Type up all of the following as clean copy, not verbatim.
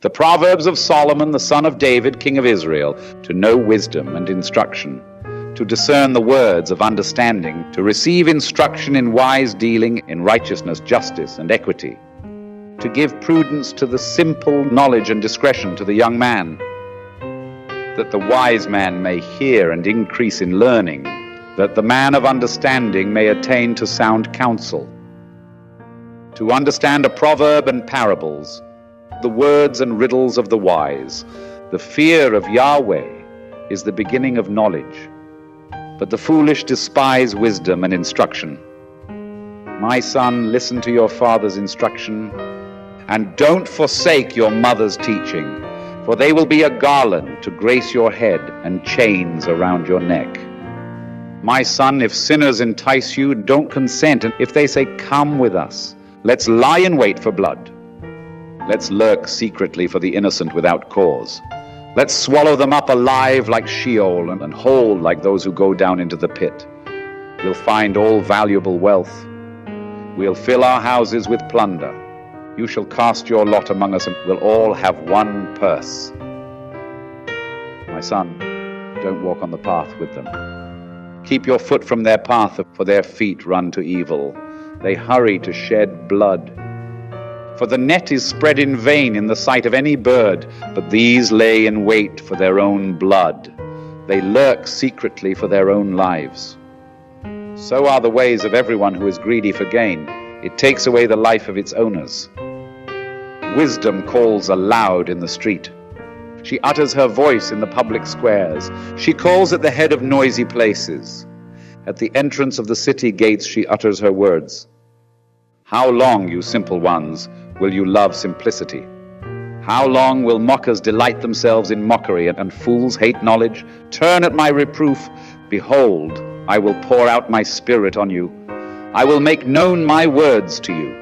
The Proverbs of Solomon, the son of David, king of Israel, to know wisdom and instruction, to discern the words of understanding, to receive instruction in wise dealing, in righteousness, justice, and equity, to give prudence to the simple, knowledge and discretion to the young man, that the wise man may hear and increase in learning, that the man of understanding may attain to sound counsel, to understand a proverb and parables, the words and riddles of the wise. The fear of Yahweh is the beginning of knowledge, but the foolish despise wisdom and instruction. My son, listen to your father's instruction, and don't forsake your mother's teaching, for they will be a garland to grace your head and chains around your neck. My son, if sinners entice you, don't consent, and if they say, "Come with us, let's lie in wait for blood. Let's lurk secretly for the innocent without cause. Let's swallow them up alive like Sheol and whole like those who go down into the pit. We'll find all valuable wealth. We'll fill our houses with plunder. You shall cast your lot among us, and we'll all have one purse." My son, don't walk on the path with them. Keep your foot from their path, for their feet run to evil. They hurry to shed blood. For the net is spread in vain in the sight of any bird, but these lay in wait for their own blood. They lurk secretly for their own lives. So are the ways of everyone who is greedy for gain. It takes away the life of its owners. Wisdom calls aloud in the street. She utters her voice in the public squares. She calls at the head of noisy places. At the entrance of the city gates she utters her words. How long, you simple ones, will you love simplicity? How long will mockers delight themselves in mockery, and fools hate knowledge? Turn at my reproof. Behold, I will pour out my spirit on you. I will make known my words to you.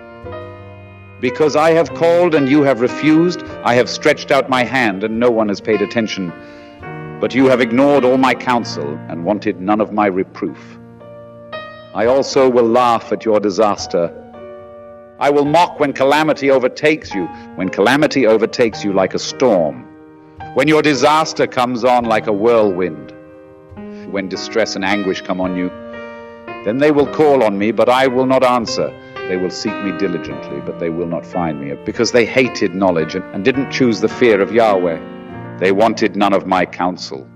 Because I have called and you have refused, I have stretched out my hand and no one has paid attention. But you have ignored all my counsel and wanted none of my reproof. I also will laugh at your disaster. I will mock when calamity overtakes you, when calamity overtakes you like a storm, when your disaster comes on like a whirlwind, when distress and anguish come on you. Then they will call on me, but I will not answer. They will seek me diligently, but they will not find me, because they hated knowledge and didn't choose the fear of Yahweh. They wanted none of my counsel.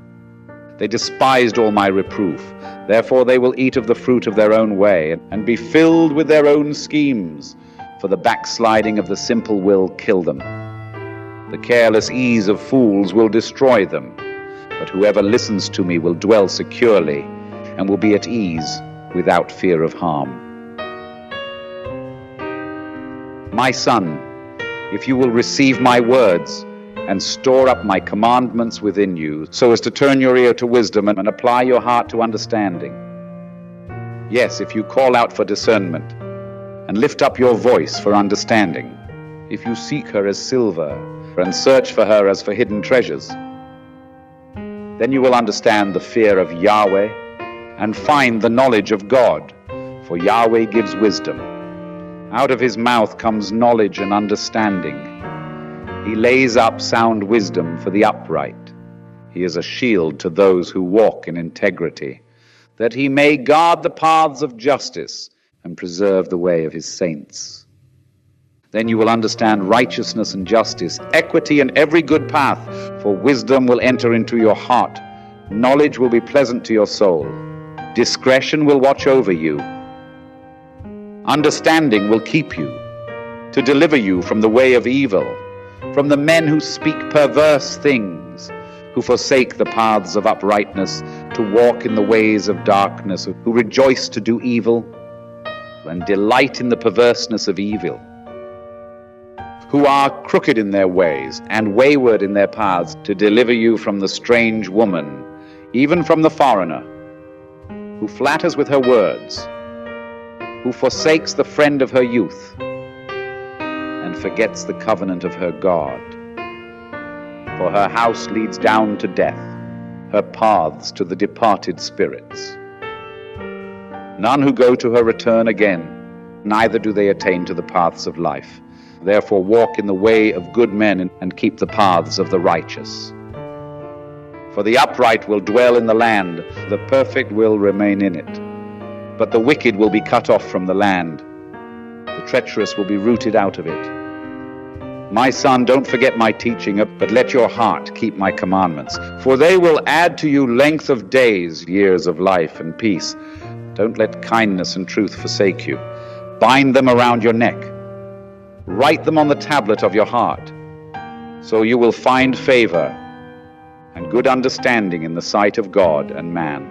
They despised all my reproof. Therefore they will eat of the fruit of their own way and be filled with their own schemes. For the backsliding of the simple will kill them. The careless ease of fools will destroy them. But whoever listens to me will dwell securely and will be at ease without fear of harm. My son, if you will receive my words and store up my commandments within you, so as to turn your ear to wisdom and apply your heart to understanding. Yes, if you call out for discernment and lift up your voice for understanding, if you seek her as silver and search for her as for hidden treasures, then you will understand the fear of Yahweh and find the knowledge of God, for Yahweh gives wisdom. Out of his mouth comes knowledge and understanding. He lays up sound wisdom for the upright. He is a shield to those who walk in integrity, that he may guard the paths of justice and preserve the way of his saints. Then you will understand righteousness and justice, equity and every good path, for wisdom will enter into your heart. Knowledge will be pleasant to your soul. Discretion will watch over you. Understanding will keep you, to deliver you from the way of evil, from the men who speak perverse things, who forsake the paths of uprightness, to walk in the ways of darkness, who rejoice to do evil and delight in the perverseness of evil, who are crooked in their ways and wayward in their paths, to deliver you from the strange woman, even from the foreigner, who flatters with her words, who forsakes the friend of her youth and forgets the covenant of her God. For her house leads down to death, her paths to the departed spirits. None who go to her return again, neither do they attain to the paths of life. Therefore walk in the way of good men and keep the paths of the righteous. For the upright will dwell in the land, the perfect will remain in it. But the wicked will be cut off from the land. The treacherous will be rooted out of it. My son, don't forget my teaching, but let your heart keep my commandments. For they will add to you length of days, years of life and peace. Don't let kindness and truth forsake you. Bind them around your neck. Write them on the tablet of your heart. So you will find favor and good understanding in the sight of God and man.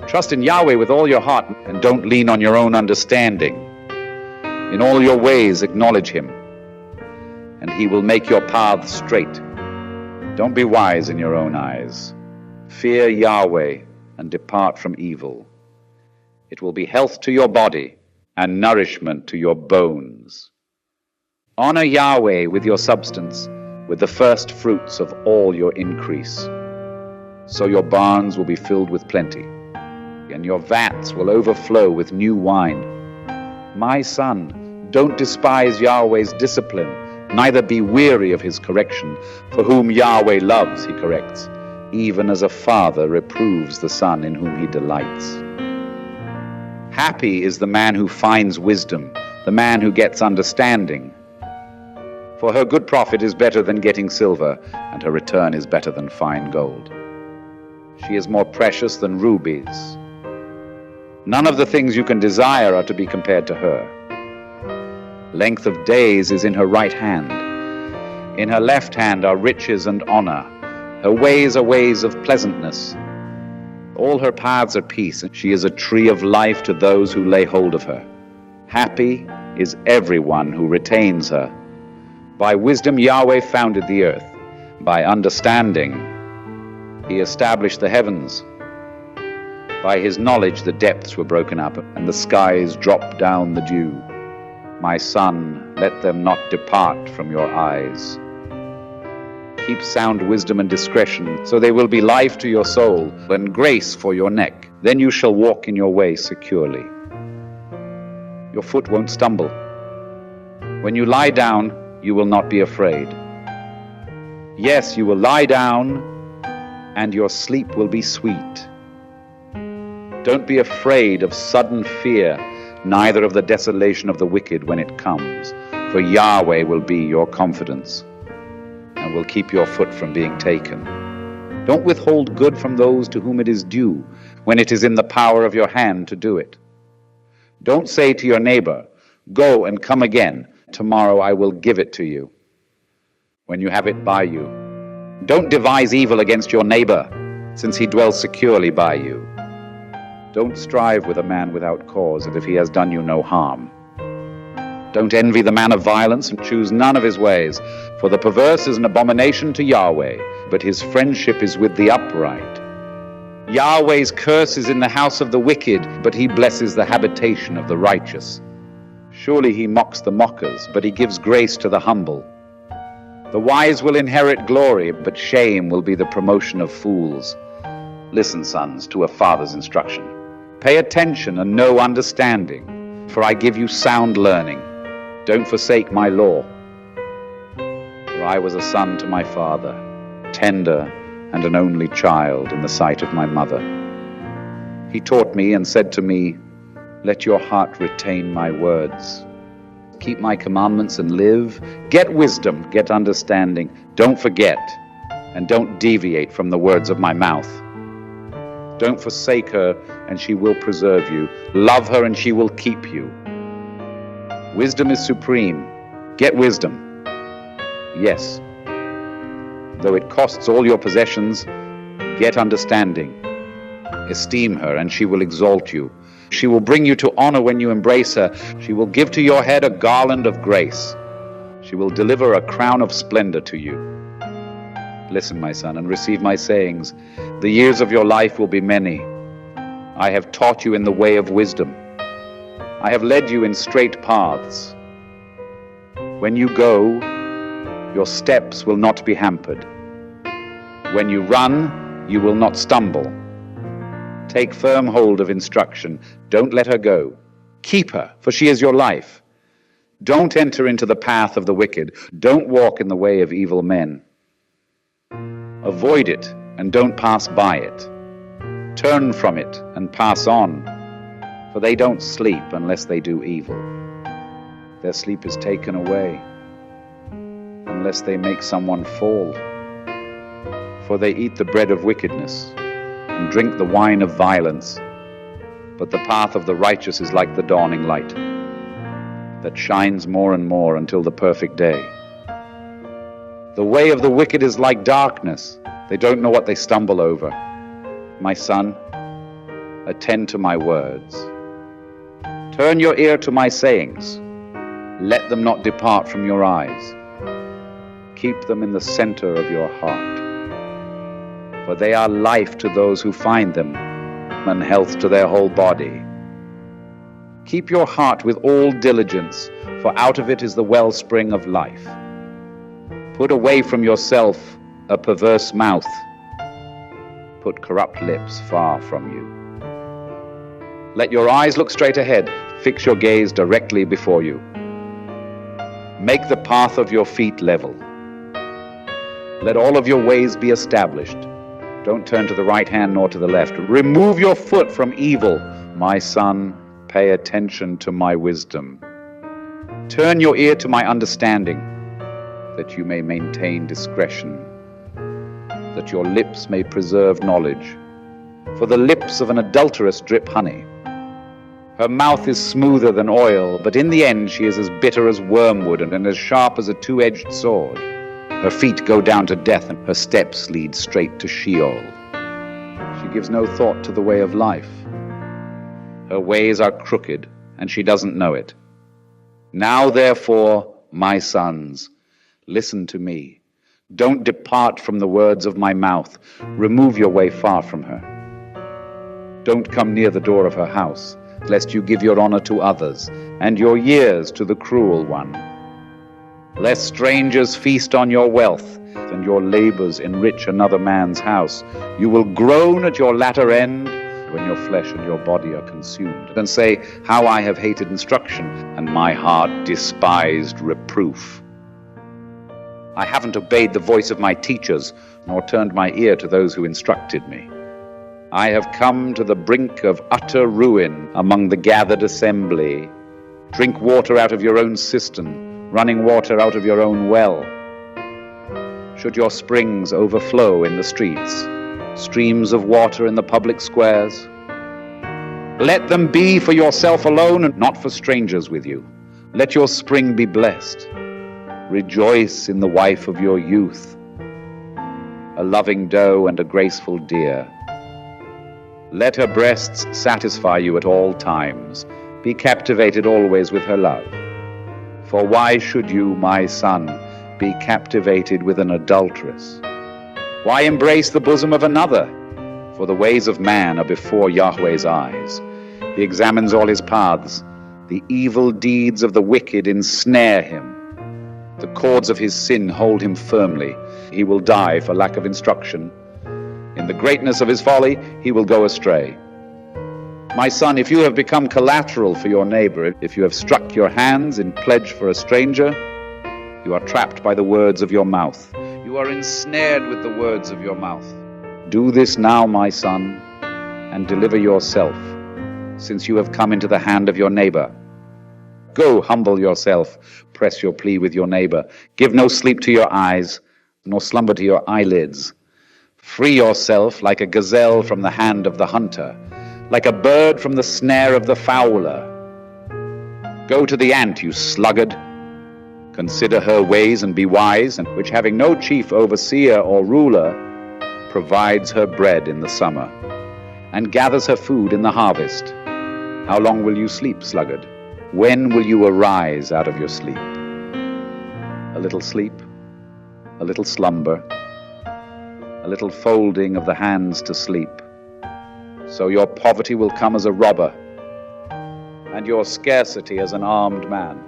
Trust in Yahweh with all your heart and don't lean on your own understanding. In all your ways acknowledge him, and he will make your paths straight. Don't be wise in your own eyes. Fear Yahweh and depart from evil. It will be health to your body and nourishment to your bones. Honor Yahweh with your substance, with the first fruits of all your increase. So your barns will be filled with plenty, and your vats will overflow with new wine. My son, don't despise Yahweh's discipline, neither be weary of his correction. For whom Yahweh loves, he corrects, even as a father reproves the son in whom he delights. Happy is the man who finds wisdom, the man who gets understanding. For her good profit is better than getting silver, and her return is better than fine gold. She is more precious than rubies. None of the things you can desire are to be compared to her. Length of days is in her right hand. In her left hand are riches and honor. Her ways are ways of pleasantness. All her paths are peace, and she is a tree of life to those who lay hold of her. Happy is everyone who retains her. By wisdom Yahweh founded the earth. By understanding he established the heavens. By his knowledge the depths were broken up, and the skies dropped down the dew. My son, let them not depart from your eyes. Keep sound wisdom and discretion, so they will be life to your soul, and grace for your neck. Then you shall walk in your way securely. Your foot won't stumble. When you lie down, you will not be afraid. Yes, you will lie down, and your sleep will be sweet. Don't be afraid of sudden fear, neither of the desolation of the wicked when it comes, for Yahweh will be your confidence, and will keep your foot from being taken. Don't withhold good from those to whom it is due, when it is in the power of your hand to do it. Don't say to your neighbor, "Go and come again, tomorrow I will give it to you," when you have it by you. Don't devise evil against your neighbor, since he dwells securely by you. Don't strive with a man without cause, and if he has done you no harm. Don't envy the man of violence, and choose none of his ways. For the perverse is an abomination to Yahweh, but his friendship is with the upright. Yahweh's curse is in the house of the wicked, but he blesses the habitation of the righteous. Surely he mocks the mockers, but he gives grace to the humble. The wise will inherit glory, but shame will be the promotion of fools. Listen, sons, to a father's instruction. Pay attention and know understanding, for I give you sound learning. Don't forsake my law. For I was a son to my father, tender and an only child in the sight of my mother. He taught me and said to me, "Let your heart retain my words. Keep my commandments and live. Get wisdom, get understanding. Don't forget, and don't deviate from the words of my mouth. Don't forsake her, and she will preserve you. Love her, and she will keep you. Wisdom is supreme. Get wisdom. Yes, though it costs all your possessions, get understanding. Esteem her, and she will exalt you. She will bring you to honor when you embrace her. She will give to your head a garland of grace. She will deliver a crown of splendor to you. Listen, my son, and receive my sayings. The years of your life will be many. I have taught you in the way of wisdom. I have led you in straight paths. When you go, your steps will not be hampered. When you run, you will not stumble. Take firm hold of instruction. Don't let her go. Keep her, for she is your life. Don't enter into the path of the wicked. Don't walk in the way of evil men. Avoid it and don't pass by it. Turn from it and pass on, for they don't sleep unless they do evil. Their sleep is taken away unless they make someone fall. For they eat the bread of wickedness and drink the wine of violence. But the path of the righteous is like the dawning light, that shines more and more until the perfect day. The way of the wicked is like darkness. They don't know what they stumble over. My son, attend to my words. Turn your ear to my sayings. Let them not depart from your eyes. Keep them in the center of your heart. For they are life to those who find them, and health to their whole body. Keep your heart with all diligence, for out of it is the wellspring of life. Put away from yourself a perverse mouth. Put corrupt lips far from you. Let your eyes look straight ahead. Fix your gaze directly before you. Make the path of your feet level. Let all of your ways be established. Don't turn to the right hand nor to the left. Remove your foot from evil. My son, pay attention to my wisdom. Turn your ear to my understanding, that you may maintain discretion, that your lips may preserve knowledge. For the lips of an adulteress drip honey. Her mouth is smoother than oil, but in the end she is as bitter as wormwood and as sharp as a two-edged sword. Her feet go down to death, and her steps lead straight to Sheol. She gives no thought to the way of life. Her ways are crooked, and she doesn't know it. Now, therefore, my sons, listen to me. Don't depart from the words of my mouth. Remove your way far from her. Don't come near the door of her house, lest you give your honor to others, and your years to the cruel one. Lest strangers feast on your wealth, and your labors enrich another man's house. You will groan at your latter end, when your flesh and your body are consumed, and say, how I have hated instruction, and my heart despised reproof. I haven't obeyed the voice of my teachers, nor turned my ear to those who instructed me. I have come to the brink of utter ruin among the gathered assembly. Drink water out of your own cistern, running water out of your own well. Should your springs overflow in the streets, streams of water in the public squares? Let them be for yourself alone and not for strangers with you. Let your spring be blessed. Rejoice in the wife of your youth, a loving doe and a graceful deer. Let her breasts satisfy you at all times. Be captivated always with her love. For why should you, my son, be captivated with an adulteress? Why embrace the bosom of another? For the ways of man are before Yahweh's eyes. He examines all his paths. The evil deeds of the wicked ensnare him. The cords of his sin hold him firmly. He will die for lack of instruction. In the greatness of his folly, he will go astray. My son, if you have become collateral for your neighbor, if you have struck your hands in pledge for a stranger, you are trapped by the words of your mouth. You are ensnared with the words of your mouth. Do this now, my son, and deliver yourself, since you have come into the hand of your neighbor. Go, humble yourself, press your plea with your neighbor. Give no sleep to your eyes, nor slumber to your eyelids. Free yourself like a gazelle from the hand of the hunter, like a bird from the snare of the fowler. Go to the ant, you sluggard. Consider her ways and be wise, and which having no chief overseer or ruler, provides her bread in the summer, and gathers her food in the harvest. How long will you sleep, sluggard? When will you arise out of your sleep? A little sleep, a little slumber, a little folding of the hands to sleep. So your poverty will come as a robber, and your scarcity as an armed man.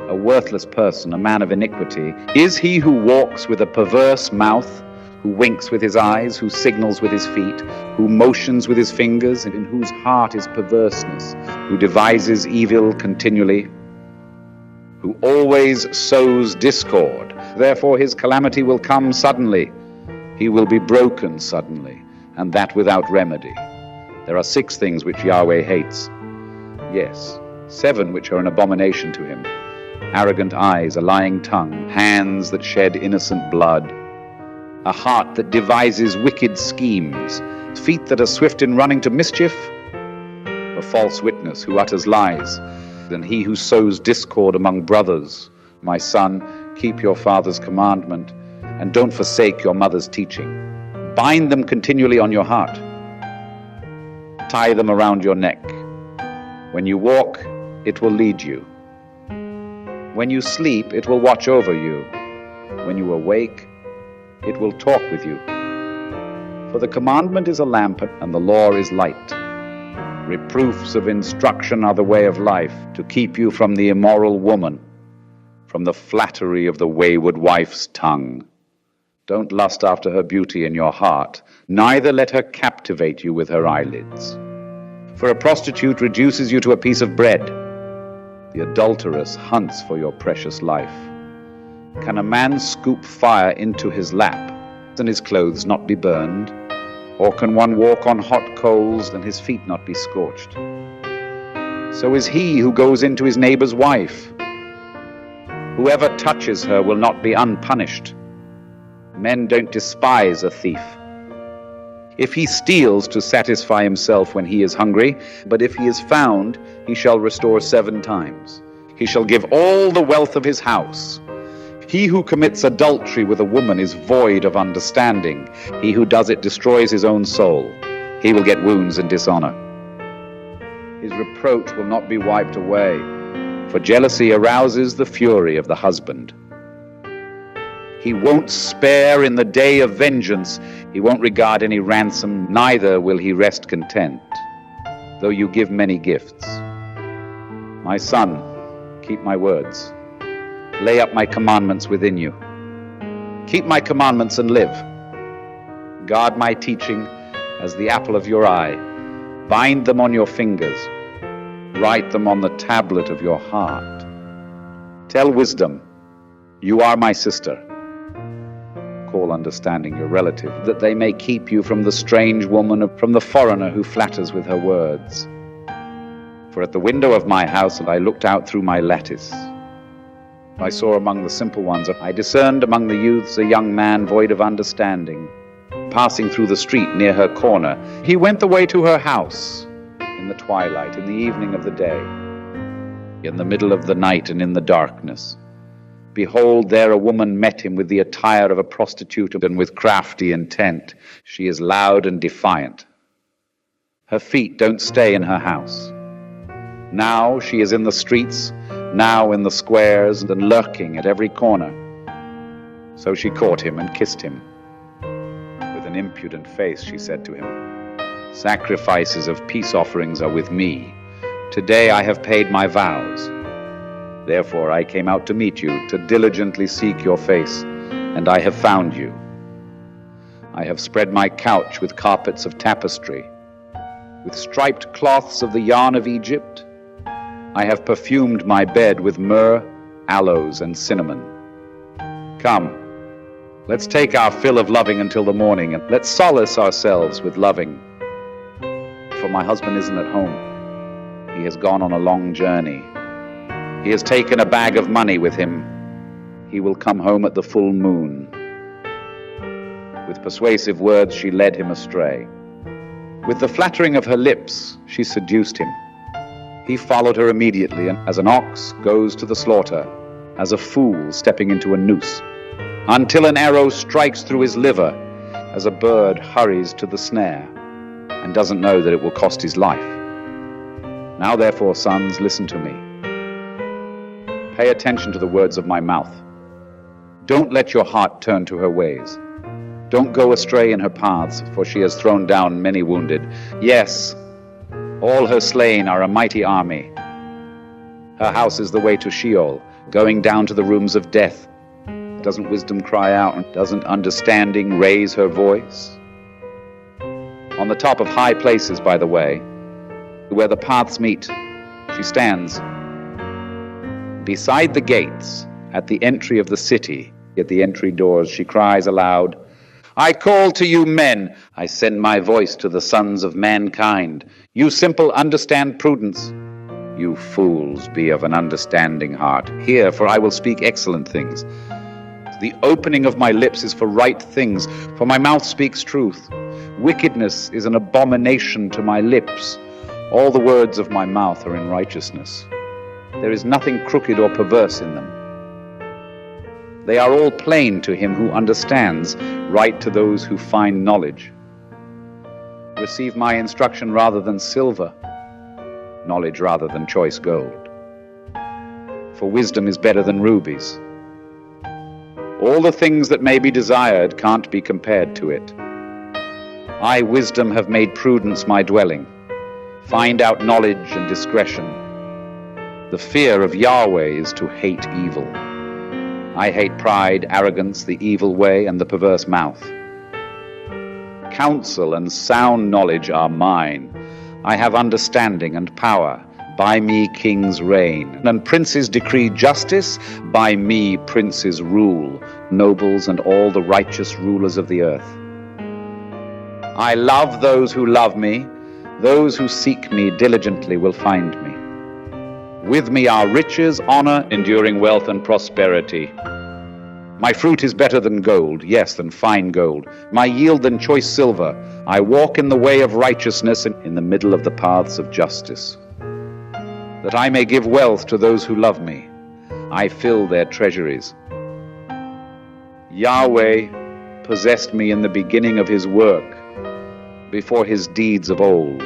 A worthless person, a man of iniquity, is he who walks with a perverse mouth, who winks with his eyes, who signals with his feet, who motions with his fingers, and in whose heart is perverseness, who devises evil continually. who always sows discord. Therefore his calamity will come suddenly. He will be broken suddenly, and that without remedy. There are 6 things which Yahweh hates. Yes, 7 which are an abomination to him. Arrogant eyes, a lying tongue, hands that shed innocent blood, a heart that devises wicked schemes, feet that are swift in running to mischief, a false witness who utters lies, and he who sows discord among brothers. My son, keep your father's commandment, and don't forsake your mother's teaching. Bind them continually on your heart. Tie them around your neck. When you walk, it will lead you. When you sleep, it will watch over you. When you awake, it will talk with you. For the commandment is a lamp, and the law is light. Reproofs of instruction are the way of life, to keep you from the immoral woman, from the flattery of the wayward wife's tongue. Don't lust after her beauty in your heart, neither let her captivate you with her eyelids. For a prostitute reduces you to a piece of bread. The adulteress hunts for your precious life. Can a man scoop fire into his lap, and his clothes not be burned? Or can one walk on hot coals, and his feet not be scorched? So is he who goes into his neighbor's wife. Whoever touches her will not be unpunished. Men don't despise a thief. If he steals to satisfy himself when he is hungry, but if he is found, he shall restore 7 times. He shall give all the wealth of his house. He who commits adultery with a woman is void of understanding. He who does it destroys his own soul. He will get wounds and dishonor. His reproach will not be wiped away, for jealousy arouses the fury of the husband. He won't spare in the day of vengeance. He won't regard any ransom, neither will he rest content, though you give many gifts. My son, keep my words. Lay up my commandments within you. Keep my commandments and live. Guard my teaching as the apple of your eye. Bind them on your fingers. Write them on the tablet of your heart. Tell wisdom, you are my sister. Call understanding your relative, that they may keep you from the strange woman, from the foreigner who flatters with her words. For at the window of my house I looked out through my lattice. I saw among the simple ones, I discerned among the youths a young man void of understanding, passing through the street near her corner. He went the way to her house in the twilight, in the evening of the day, in the middle of the night and in the darkness. Behold, there a woman met him with the attire of a prostitute and with crafty intent. She is loud and defiant. Her feet don't stay in her house. Now she is in the streets, now in the squares, and lurking at every corner. So she caught him and kissed him. With an impudent face she said to him, Sacrifices of peace offerings are with me. Today I have paid my vows. Therefore I came out to meet you, to diligently seek your face, and I have found you. I have spread my couch with carpets of tapestry, with striped cloths of the yarn of Egypt. I have perfumed my bed with myrrh, aloes, and cinnamon. Come, let's take our fill of loving until the morning, and let's solace ourselves with loving. For my husband isn't at home. He has gone on a long journey. He has taken a bag of money with him. He will come home at the full moon. With persuasive words she led him astray. With the flattering of her lips she seduced him. He followed her immediately, and as an ox goes to the slaughter, as a fool stepping into a noose, until an arrow strikes through his liver, as a bird hurries to the snare, and doesn't know that it will cost his life. Now therefore, sons, listen to me. Pay attention to the words of my mouth. Don't let your heart turn to her ways. Don't go astray in her paths, for she has thrown down many wounded. Yes, all her slain are a mighty army. Her house is the way to Sheol, going down to the rooms of death. Doesn't wisdom cry out, and doesn't understanding raise her voice? On the top of high places, by the way, where the paths meet, she stands. Beside the gates, at the entry of the city, at the entry doors, she cries aloud, I call to you men, I send my voice to the sons of mankind. You simple understand prudence. You fools, be of an understanding heart. Hear, for I will speak excellent things. The opening of my lips is for right things, for my mouth speaks truth. Wickedness is an abomination to my lips. All the words of my mouth are in righteousness. There is nothing crooked or perverse in them. They are all plain to him who understands, right to those who find knowledge. Receive my instruction rather than silver, knowledge rather than choice gold. For wisdom is better than rubies. All the things that may be desired can't be compared to it. I, wisdom, have made prudence my dwelling. Find out knowledge and discretion. The fear of Yahweh is to hate evil. I hate pride, arrogance, the evil way, and the perverse mouth. Counsel and sound knowledge are mine. I have understanding and power. By me kings reign, and princes decree justice. By me princes rule, nobles and all the righteous rulers of the earth. I love those who love me. Those who seek me diligently will find me. With me are riches, honor, enduring wealth, and prosperity. My fruit is better than gold, yes, than fine gold. My yield than choice silver. I walk in the way of righteousness and in the middle of the paths of justice. That I may give wealth to those who love me. I fill their treasuries. Yahweh possessed me in the beginning of his work, before his deeds of old.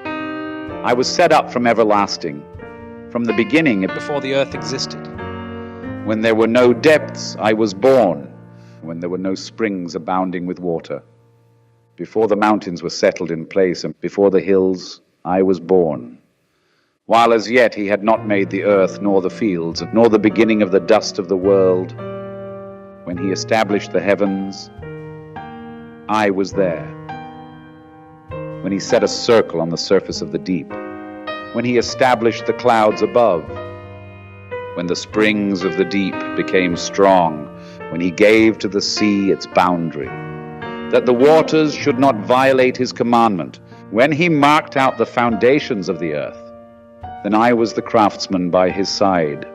I was set up from everlasting, from the beginning, before the earth existed. When there were no depths, I was born, when there were no springs abounding with water. Before the mountains were settled in place, and before the hills, I was born. While as yet he had not made the earth, nor the fields, nor the beginning of the dust of the world, when he established the heavens, I was there. When he set a circle on the surface of the deep, when he established the clouds above, when the springs of the deep became strong, when he gave to the sea its boundary, that the waters should not violate his commandment, when he marked out the foundations of the earth, then I was the craftsman by his side.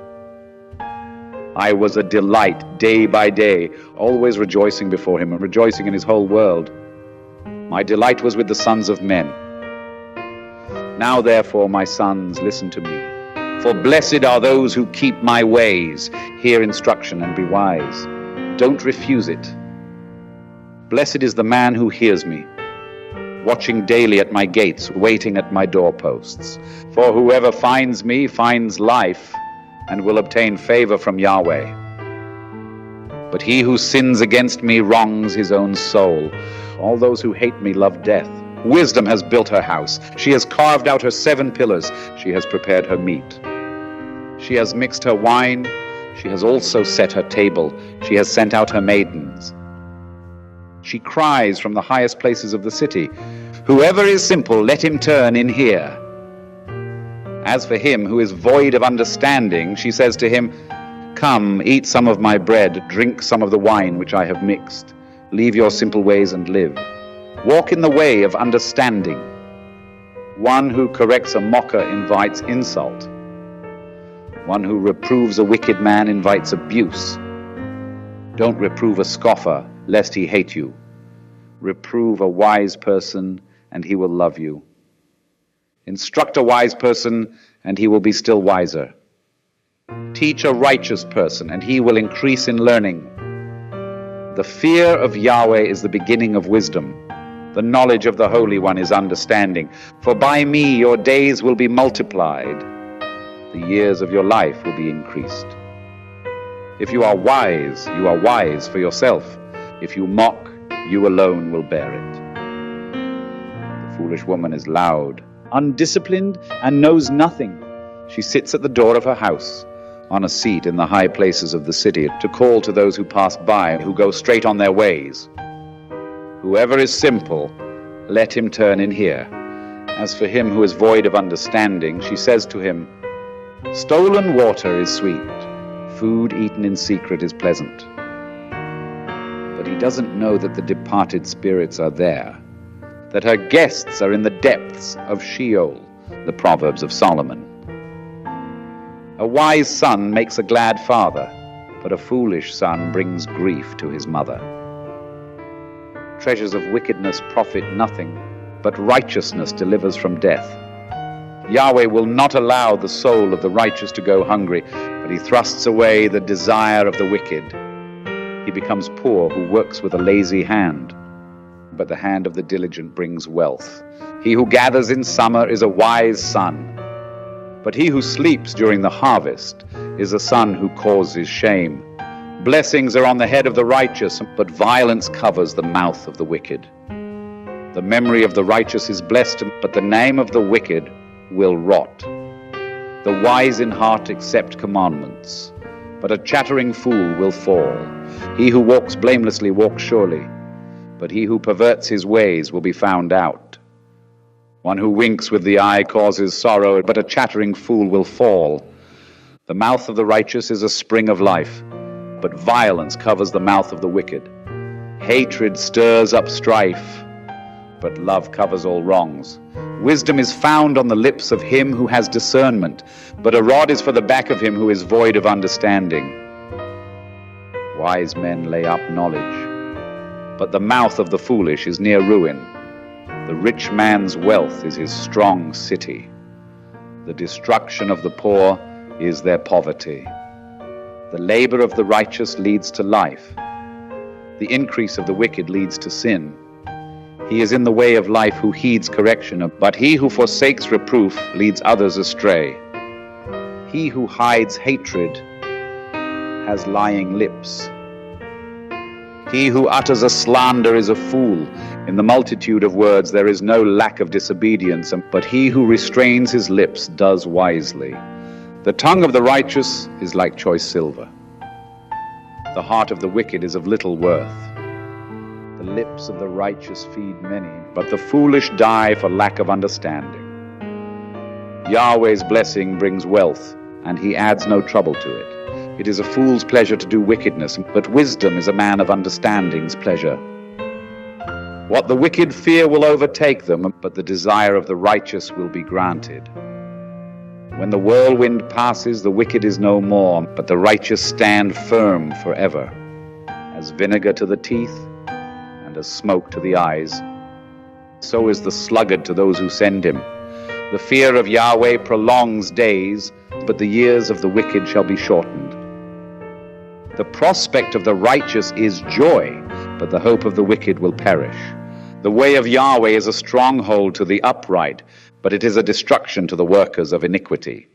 I was a delight day by day, always rejoicing before him and rejoicing in his whole world. My delight was with the sons of men. Now therefore, my sons, listen to me. For blessed are those who keep my ways. Hear instruction and be wise. Don't refuse it. Blessed is the man who hears me, watching daily at my gates, waiting at my doorposts. For whoever finds me finds life and will obtain favor from Yahweh. But he who sins against me wrongs his own soul. All those who hate me love death. Wisdom has built her house. She has carved out her 7 pillars. She has prepared her meat. She has mixed her wine. She has also set her table. She has sent out her maidens. She cries from the highest places of the city, whoever is simple, let him turn in here. As for him who is void of understanding, she says to him, come, eat some of my bread, drink some of the wine which I have mixed. Leave your simple ways and live. Walk in the way of understanding. One who corrects a mocker invites insult. One who reproves a wicked man invites abuse. Don't reprove a scoffer, lest he hate you. Reprove a wise person, and he will love you. Instruct a wise person, and he will be still wiser. Teach a righteous person, and he will increase in learning. The fear of Yahweh is the beginning of wisdom. The knowledge of the Holy One is understanding. For by me your days will be multiplied. The years of your life will be increased. If you are wise for yourself. If you mock, you alone will bear it. The foolish woman is loud, undisciplined, and knows nothing. She sits at the door of her house, on a seat in the high places of the city, to call to those who pass by, who go straight on their ways. Whoever is simple, let him turn in here. As for him who is void of understanding, she says to him, Stolen water is sweet. Food eaten in secret is pleasant. But he doesn't know that the departed spirits are there, that her guests are in the depths of Sheol, the Proverbs of Solomon. A wise son makes a glad father, but a foolish son brings grief to his mother. Treasures of wickedness profit nothing, but righteousness delivers from death. Yahweh will not allow the soul of the righteous to go hungry, but he thrusts away the desire of the wicked. He becomes poor who works with a lazy hand, but the hand of the diligent brings wealth. He who gathers in summer is a wise son, but he who sleeps during the harvest is a son who causes shame. Blessings are on the head of the righteous, but violence covers the mouth of the wicked. The memory of the righteous is blessed, but the name of the wicked will rot. The wise in heart accept commandments, but a chattering fool will fall. He who walks blamelessly walks surely, but he who perverts his ways will be found out. One who winks with the eye causes sorrow, but a chattering fool will fall. The mouth of the righteous is a spring of life, but violence covers the mouth of the wicked. Hatred stirs up strife, but love covers all wrongs. Wisdom is found on the lips of him who has discernment, but a rod is for the back of him who is void of understanding. Wise men lay up knowledge, but the mouth of the foolish is near ruin. The rich man's wealth is his strong city. The destruction of the poor is their poverty. The labor of the righteous leads to life. The increase of the wicked leads to sin. He is in the way of life who heeds correction, but he who forsakes reproof leads others astray. He who hides hatred has lying lips. He who utters a slander is a fool. In the multitude of words there is no lack of disobedience, but he who restrains his lips does wisely. The tongue of the righteous is like choice silver. The heart of the wicked is of little worth. The lips of the righteous feed many, but the foolish die for lack of understanding. Yahweh's blessing brings wealth, and he adds no trouble to it. It is a fool's pleasure to do wickedness, but wisdom is a man of understanding's pleasure. What the wicked fear will overtake them, but the desire of the righteous will be granted. When the whirlwind passes, the wicked is no more, but the righteous stand firm forever. As vinegar to the teeth, and as smoke to the eyes, so is the sluggard to those who send him. The fear of Yahweh prolongs days, but the years of the wicked shall be shortened. The prospect of the righteous is joy, but the hope of the wicked will perish. The way of Yahweh is a stronghold to the upright, but it is a destruction to the workers of iniquity.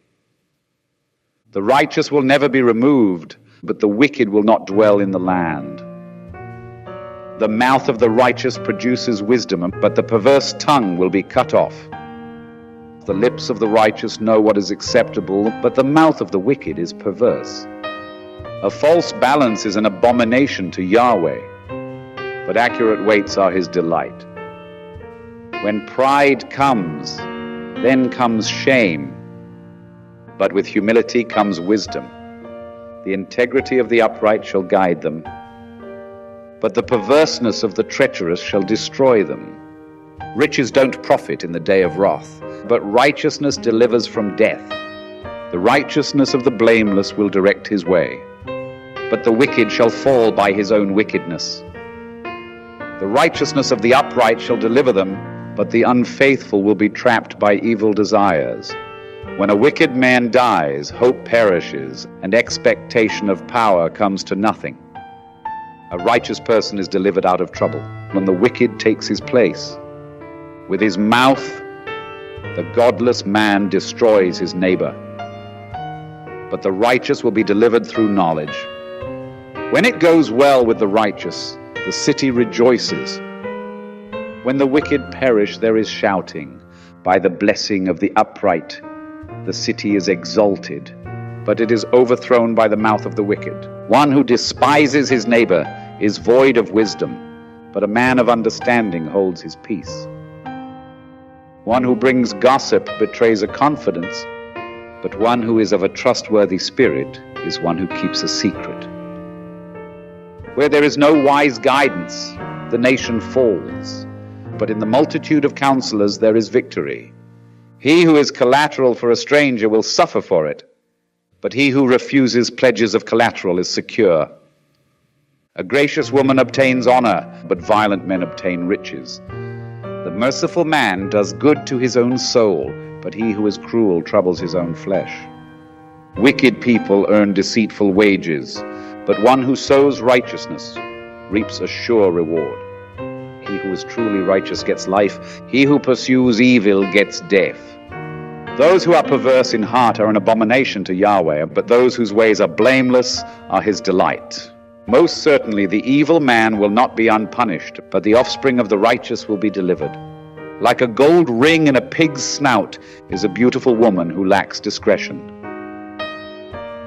The righteous will never be removed, but the wicked will not dwell in the land. The mouth of the righteous produces wisdom, but the perverse tongue will be cut off. The lips of the righteous know what is acceptable, but the mouth of the wicked is perverse. A false balance is an abomination to Yahweh, but accurate weights are his delight. When pride comes, then comes shame, but with humility comes wisdom. The integrity of the upright shall guide them, but the perverseness of the treacherous shall destroy them. Riches don't profit in the day of wrath, but righteousness delivers from death. The righteousness of the blameless will direct his way, but the wicked shall fall by his own wickedness. The righteousness of the upright shall deliver them, but the unfaithful will be trapped by evil desires. When a wicked man dies, hope perishes, and expectation of power comes to nothing. A righteous person is delivered out of trouble when the wicked takes his place. With his mouth, the godless man destroys his neighbor, but the righteous will be delivered through knowledge. When it goes well with the righteous, the city rejoices. When the wicked perish, there is shouting. By the blessing of the upright, the city is exalted, but it is overthrown by the mouth of the wicked. One who despises his neighbor is void of wisdom, but a man of understanding holds his peace. One who brings gossip betrays a confidence, but one who is of a trustworthy spirit is one who keeps a secret. Where there is no wise guidance, the nation falls, but in the multitude of counselors there is victory. He who is collateral for a stranger will suffer for it, but he who refuses pledges of collateral is secure. A gracious woman obtains honor, but violent men obtain riches. The merciful man does good to his own soul, but he who is cruel troubles his own flesh. Wicked people earn deceitful wages, but one who sows righteousness reaps a sure reward. He who is truly righteous gets life. He who pursues evil gets death. Those who are perverse in heart are an abomination to Yahweh, but those whose ways are blameless are his delight. Most certainly the evil man will not be unpunished, but the offspring of the righteous will be delivered. Like a gold ring in a pig's snout is a beautiful woman who lacks discretion.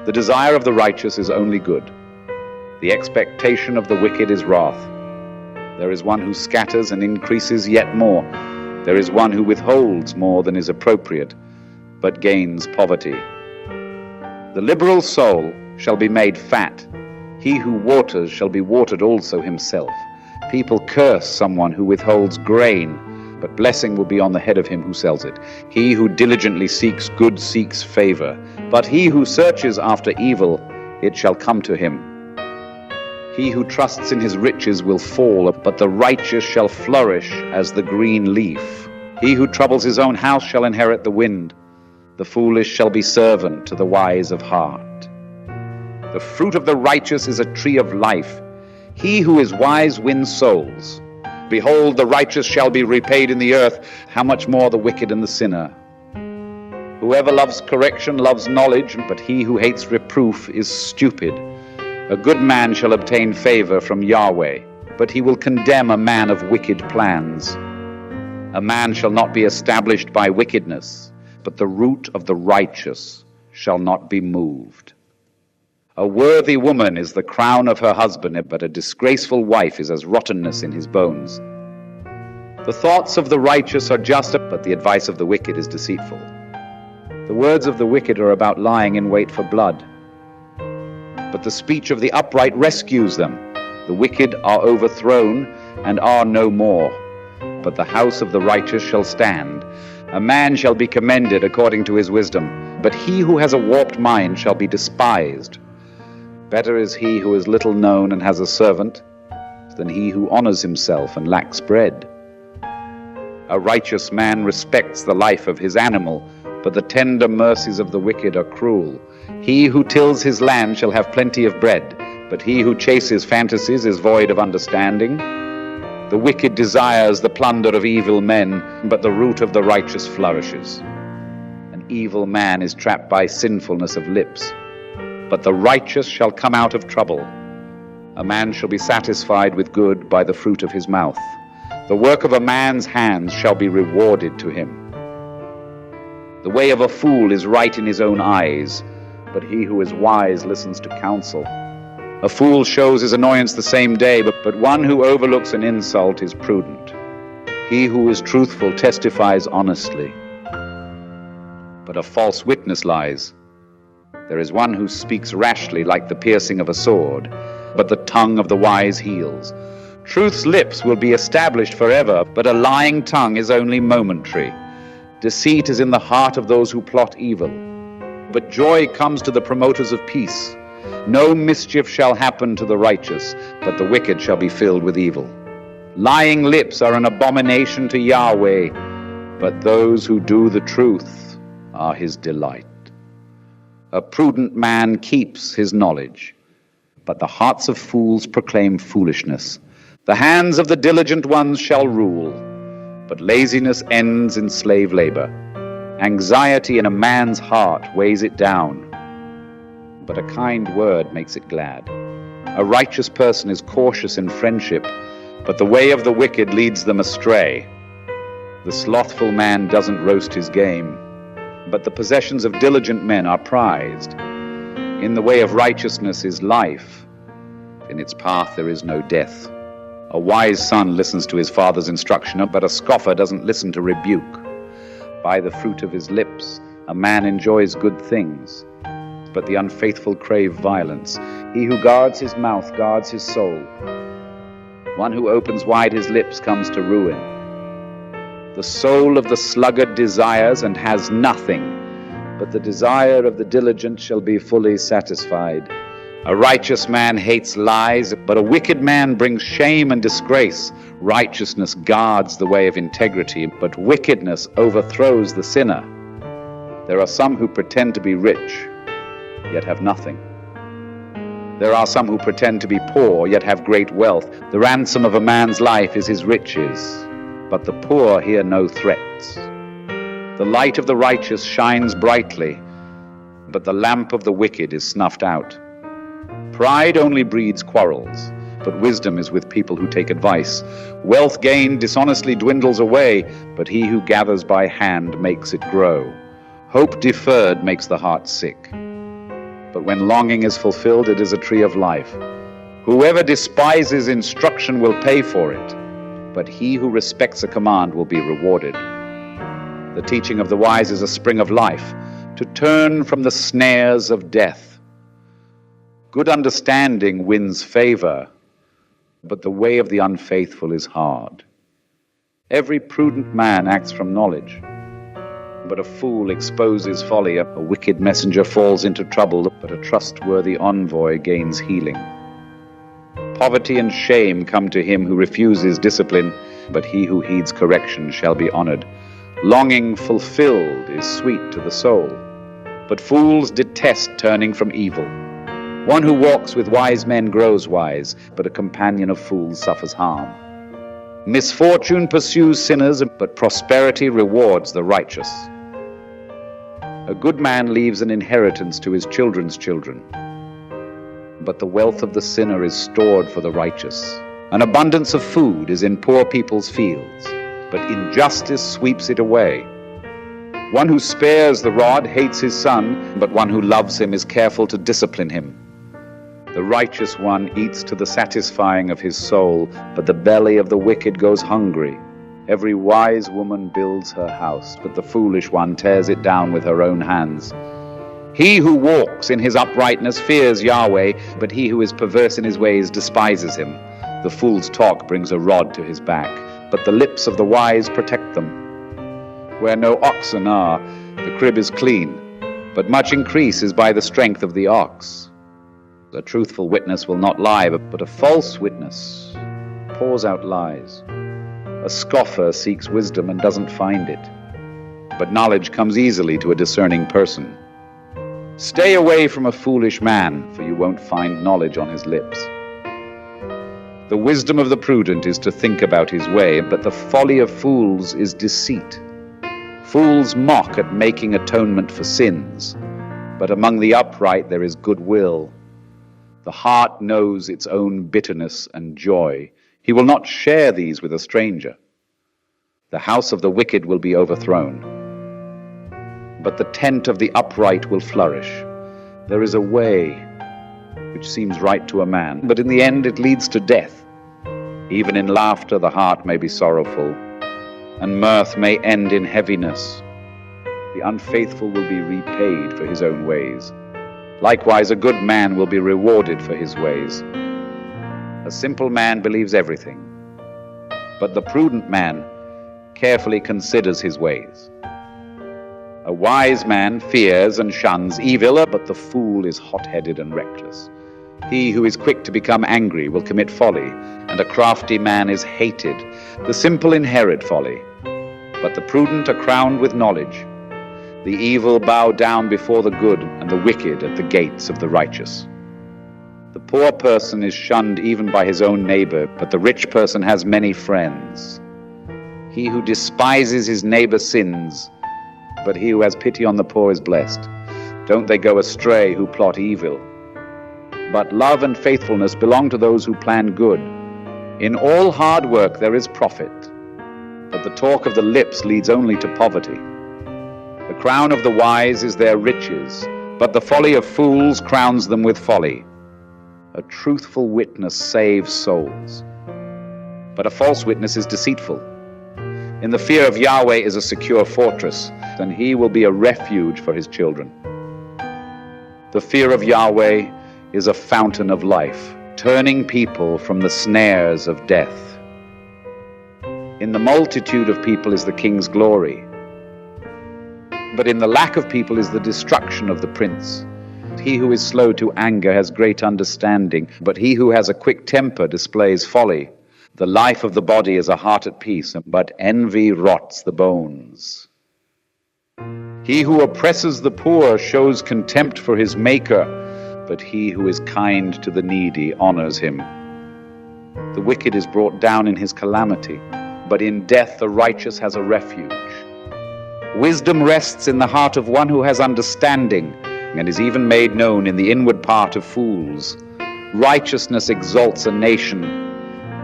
The desire of the righteous is only good. The expectation of the wicked is wrath. There is one who scatters and increases yet more. There is one who withholds more than is appropriate, but gains poverty. The liberal soul shall be made fat. He who waters shall be watered also himself. People curse someone who withholds grain, but blessing will be on the head of him who sells it. He who diligently seeks good seeks favor, but he who searches after evil, it shall come to him. He who trusts in his riches will fall, but the righteous shall flourish as the green leaf. He who troubles his own house shall inherit the wind. The foolish shall be servant to the wise of heart. The fruit of the righteous is a tree of life. He who is wise wins souls. Behold, the righteous shall be repaid in the earth. How much more the wicked and the sinner? Whoever loves correction loves knowledge, but he who hates reproof is stupid. A good man shall obtain favor from Yahweh, but he will condemn a man of wicked plans. A man shall not be established by wickedness, but the root of the righteous shall not be moved. A worthy woman is the crown of her husband, but a disgraceful wife is as rottenness in his bones. The thoughts of the righteous are just, but the advice of the wicked is deceitful. The words of the wicked are about lying in wait for blood, but the speech of the upright rescues them. The wicked are overthrown and are no more, but the house of the righteous shall stand. A man shall be commended according to his wisdom, but he who has a warped mind shall be despised. Better is he who is little known and has a servant than he who honors himself and lacks bread. A righteous man respects the life of his animal, but the tender mercies of the wicked are cruel. He who tills his land shall have plenty of bread, but he who chases fantasies is void of understanding. The wicked desires the plunder of evil men, but the root of the righteous flourishes. An evil man is trapped by sinfulness of lips, but the righteous shall come out of trouble. A man shall be satisfied with good by the fruit of his mouth. The work of a man's hands shall be rewarded to him. The way of a fool is right in his own eyes, but he who is wise listens to counsel. A fool shows his annoyance the same day, but one who overlooks an insult is prudent. He who is truthful testifies honestly, but a false witness lies. There is one who speaks rashly like the piercing of a sword, but the tongue of the wise heals. Truth's lips will be established forever, but a lying tongue is only momentary. Deceit is in the heart of those who plot evil, but joy comes to the promoters of peace. No mischief shall happen to the righteous, but the wicked shall be filled with evil. Lying lips are an abomination to Yahweh, but those who do the truth are his delight. A prudent man keeps his knowledge, but the hearts of fools proclaim foolishness. The hands of the diligent ones shall rule, but laziness ends in slave labor. Anxiety in a man's heart weighs it down, but a kind word makes it glad. A righteous person is cautious in friendship, but the way of the wicked leads them astray. The slothful man doesn't roast his game, but the possessions of diligent men are prized. In the way of righteousness is life. In its path there is no death. A wise son listens to his father's instruction, but a scoffer doesn't listen to rebuke. By the fruit of his lips A man enjoys good things, but the unfaithful crave violence. He who guards his mouth guards his soul. One who opens wide his lips comes to ruin. The soul of the sluggard desires and has nothing, but the desire of the diligent shall be fully satisfied. A righteous man hates lies, but a wicked man brings shame and disgrace. Righteousness guards the way of integrity, but wickedness overthrows the sinner. There are some who pretend to be rich, yet have nothing. There are some who pretend to be poor, yet have great wealth. The ransom of a man's life is his riches, but the poor hear no threats. The light of the righteous shines brightly, but the lamp of the wicked is snuffed out. Pride only breeds quarrels, but wisdom is with people who take advice. Wealth gained dishonestly dwindles away, but he who gathers by hand makes it grow. Hope deferred makes the heart sick, but when longing is fulfilled, it is a tree of life. Whoever despises instruction will pay for it, but he who respects a command will be rewarded. The teaching of the wise is a spring of life, to turn from the snares of death. Good understanding wins favor, but the way of the unfaithful is hard. Every prudent man acts from knowledge, but a fool exposes folly. A wicked messenger falls into trouble, but a trustworthy envoy gains healing. Poverty and shame come to him who refuses discipline, but he who heeds correction shall be honored. Longing fulfilled is sweet to the soul, but fools detest turning from evil. One who walks with wise men grows wise, but a companion of fools suffers harm. Misfortune pursues sinners, but prosperity rewards the righteous. A good man leaves an inheritance to his children's children, but the wealth of the sinner is stored for the righteous. An abundance of food is in poor people's fields, but injustice sweeps it away. One who spares the rod hates his son, but one who loves him is careful to discipline him. The righteous one eats to the satisfying of his soul, but the belly of the wicked goes hungry. Every wise woman builds her house, but the foolish one tears it down with her own hands. He who walks in his uprightness fears Yahweh, but he who is perverse in his ways despises him. The fool's talk brings a rod to his back, but the lips of the wise protect them. Where no oxen are, the crib is clean, but much increase is by the strength of the ox. A truthful witness will not lie, but a false witness pours out lies. A scoffer seeks wisdom and doesn't find it, but knowledge comes easily to a discerning person. Stay away from a foolish man, for you won't find knowledge on his lips. The wisdom of the prudent is to think about his way, but the folly of fools is deceit. Fools mock at making atonement for sins, but among the upright there is goodwill. The heart knows its own bitterness and joy. He will not share these with a stranger. The house of the wicked will be overthrown, but the tent of the upright will flourish. There is a way which seems right to a man, but in the end it leads to death. Even in laughter the heart may be sorrowful, and mirth may end in heaviness. The unfaithful will be repaid for his own ways. Likewise, a good man will be rewarded for his ways. A simple man believes everything, but the prudent man carefully considers his ways. A wise man fears and shuns evil, but the fool is hot-headed and reckless. He who is quick to become angry will commit folly, and a crafty man is hated. The simple inherit folly, but the prudent are crowned with knowledge. The evil bow down before the good, and the wicked at the gates of the righteous. The poor person is shunned even by his own neighbor, but the rich person has many friends. He who despises his neighbor sins, but he who has pity on the poor is blessed. Don't they go astray who plot evil? But love and faithfulness belong to those who plan good. In all hard work there is profit, but the talk of the lips leads only to poverty. The crown of the wise is their riches, but the folly of fools crowns them with folly. A truthful witness saves souls, but a false witness is deceitful. In the fear of Yahweh is a secure fortress. then he will be a refuge for his children. The fear of Yahweh is a fountain of life, turning people from the snares of death. In the multitude of people is the king's glory, but in the lack of people is the destruction of the prince. He who is slow to anger has great understanding, but he who has a quick temper displays folly. The life of the body is a heart at peace, but envy rots the bones. He who oppresses the poor shows contempt for his maker, but he who is kind to the needy honors him. The wicked is brought down in his calamity, but in death the righteous has a refuge. Wisdom rests in the heart of one who has understanding, and is even made known in the inward part of fools. Righteousness exalts a nation,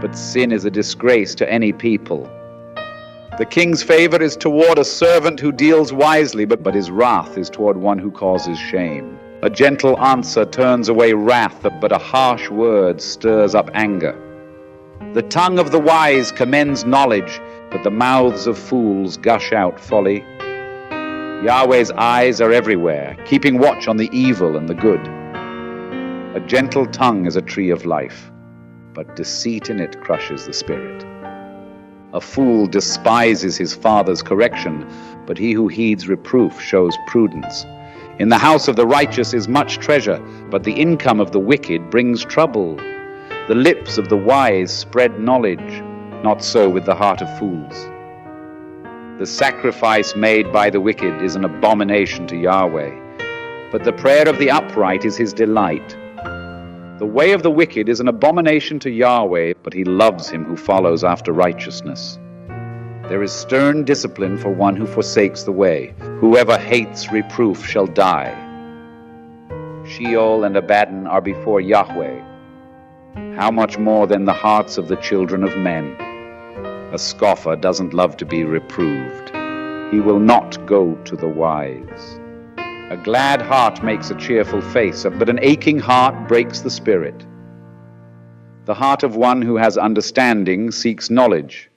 but sin is a disgrace to any people. The king's favor is toward a servant who deals wisely, but his wrath is toward one who causes shame. A gentle answer turns away wrath, but a harsh word stirs up anger. The tongue of the wise commends knowledge, but the mouths of fools gush out folly. Yahweh's eyes are everywhere, keeping watch on the evil and the good. A gentle tongue is a tree of life, but deceit in it crushes the spirit. A fool despises his father's correction, but he who heeds reproof shows prudence. In the house of the righteous is much treasure, but the income of the wicked brings trouble. The lips of the wise spread knowledge, not so with the heart of fools. The sacrifice made by the wicked is an abomination to Yahweh, but the prayer of the upright is his delight. The way of the wicked is an abomination to Yahweh, but he loves him who follows after righteousness. There is stern discipline for one who forsakes the way. Whoever hates reproof shall die. Sheol and Abaddon are before Yahweh. How much more than the hearts of the children of men? A scoffer doesn't love to be reproved. He will not go to the wise. A glad heart makes a cheerful face, but an aching heart breaks the spirit. The heart of one who has understanding seeks knowledge,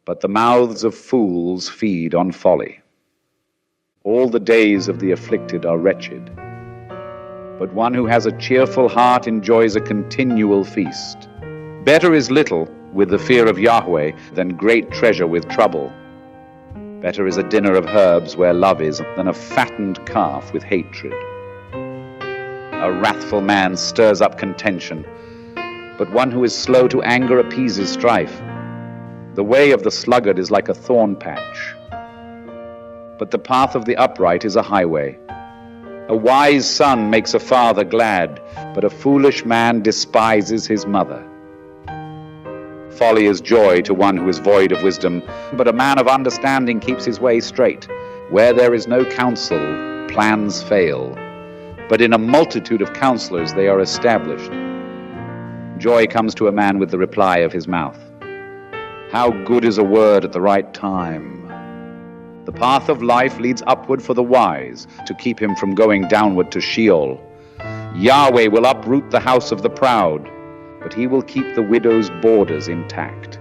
but the mouths of fools feed on folly. All the days of the afflicted are wretched, but one who has a cheerful heart enjoys a continual feast. Better is little with the fear of Yahweh than great treasure with trouble. Better is a dinner of herbs where love is than a fattened calf with hatred. A wrathful man stirs up contention, but one who is slow to anger appeases strife. The way of the sluggard is like a thorn patch, but the path of the upright is a highway. A wise son makes a father glad, but a foolish man despises his mother. Folly is joy to one who is void of wisdom, but a man of understanding keeps his way straight. Where there is no counsel, plans fail, but in a multitude of counselors they are established. Joy comes to a man with the reply of his mouth. How good is a word at the right time! The path of life leads upward for the wise, to keep him from going downward to Sheol. Yahweh will uproot the house of the proud, but he will keep the widow's borders intact.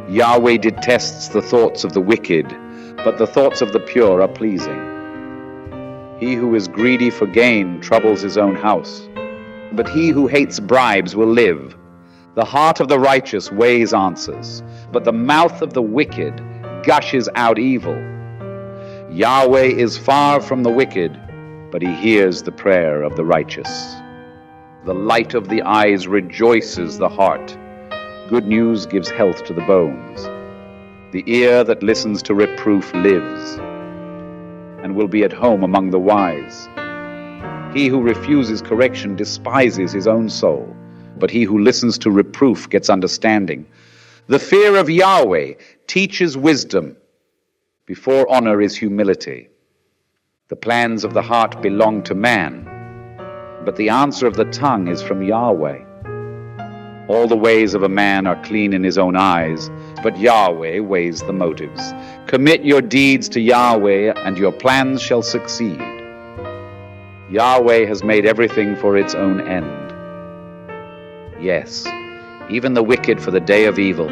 Yahweh detests the thoughts of the wicked, but the thoughts of the pure are pleasing. He who is greedy for gain troubles his own house, but he who hates bribes will live. The heart of the righteous weighs answers, but the mouth of the wicked gushes out evil. Yahweh is far from the wicked, but he hears the prayer of the righteous. The light of the eyes rejoices the heart. Good news gives health to the bones. The ear that listens to reproof lives, and will be at home among the wise. He who refuses correction despises his own soul, but he who listens to reproof gets understanding. The fear of Yahweh teaches wisdom. Before honor is humility. The plans of the heart belong to man, but the answer of the tongue is from Yahweh. All the ways of a man are clean in his own eyes, but Yahweh weighs the motives. Commit your deeds to Yahweh, and your plans shall succeed. Yahweh has made everything for its own end. Yes, even the wicked for the day of evil.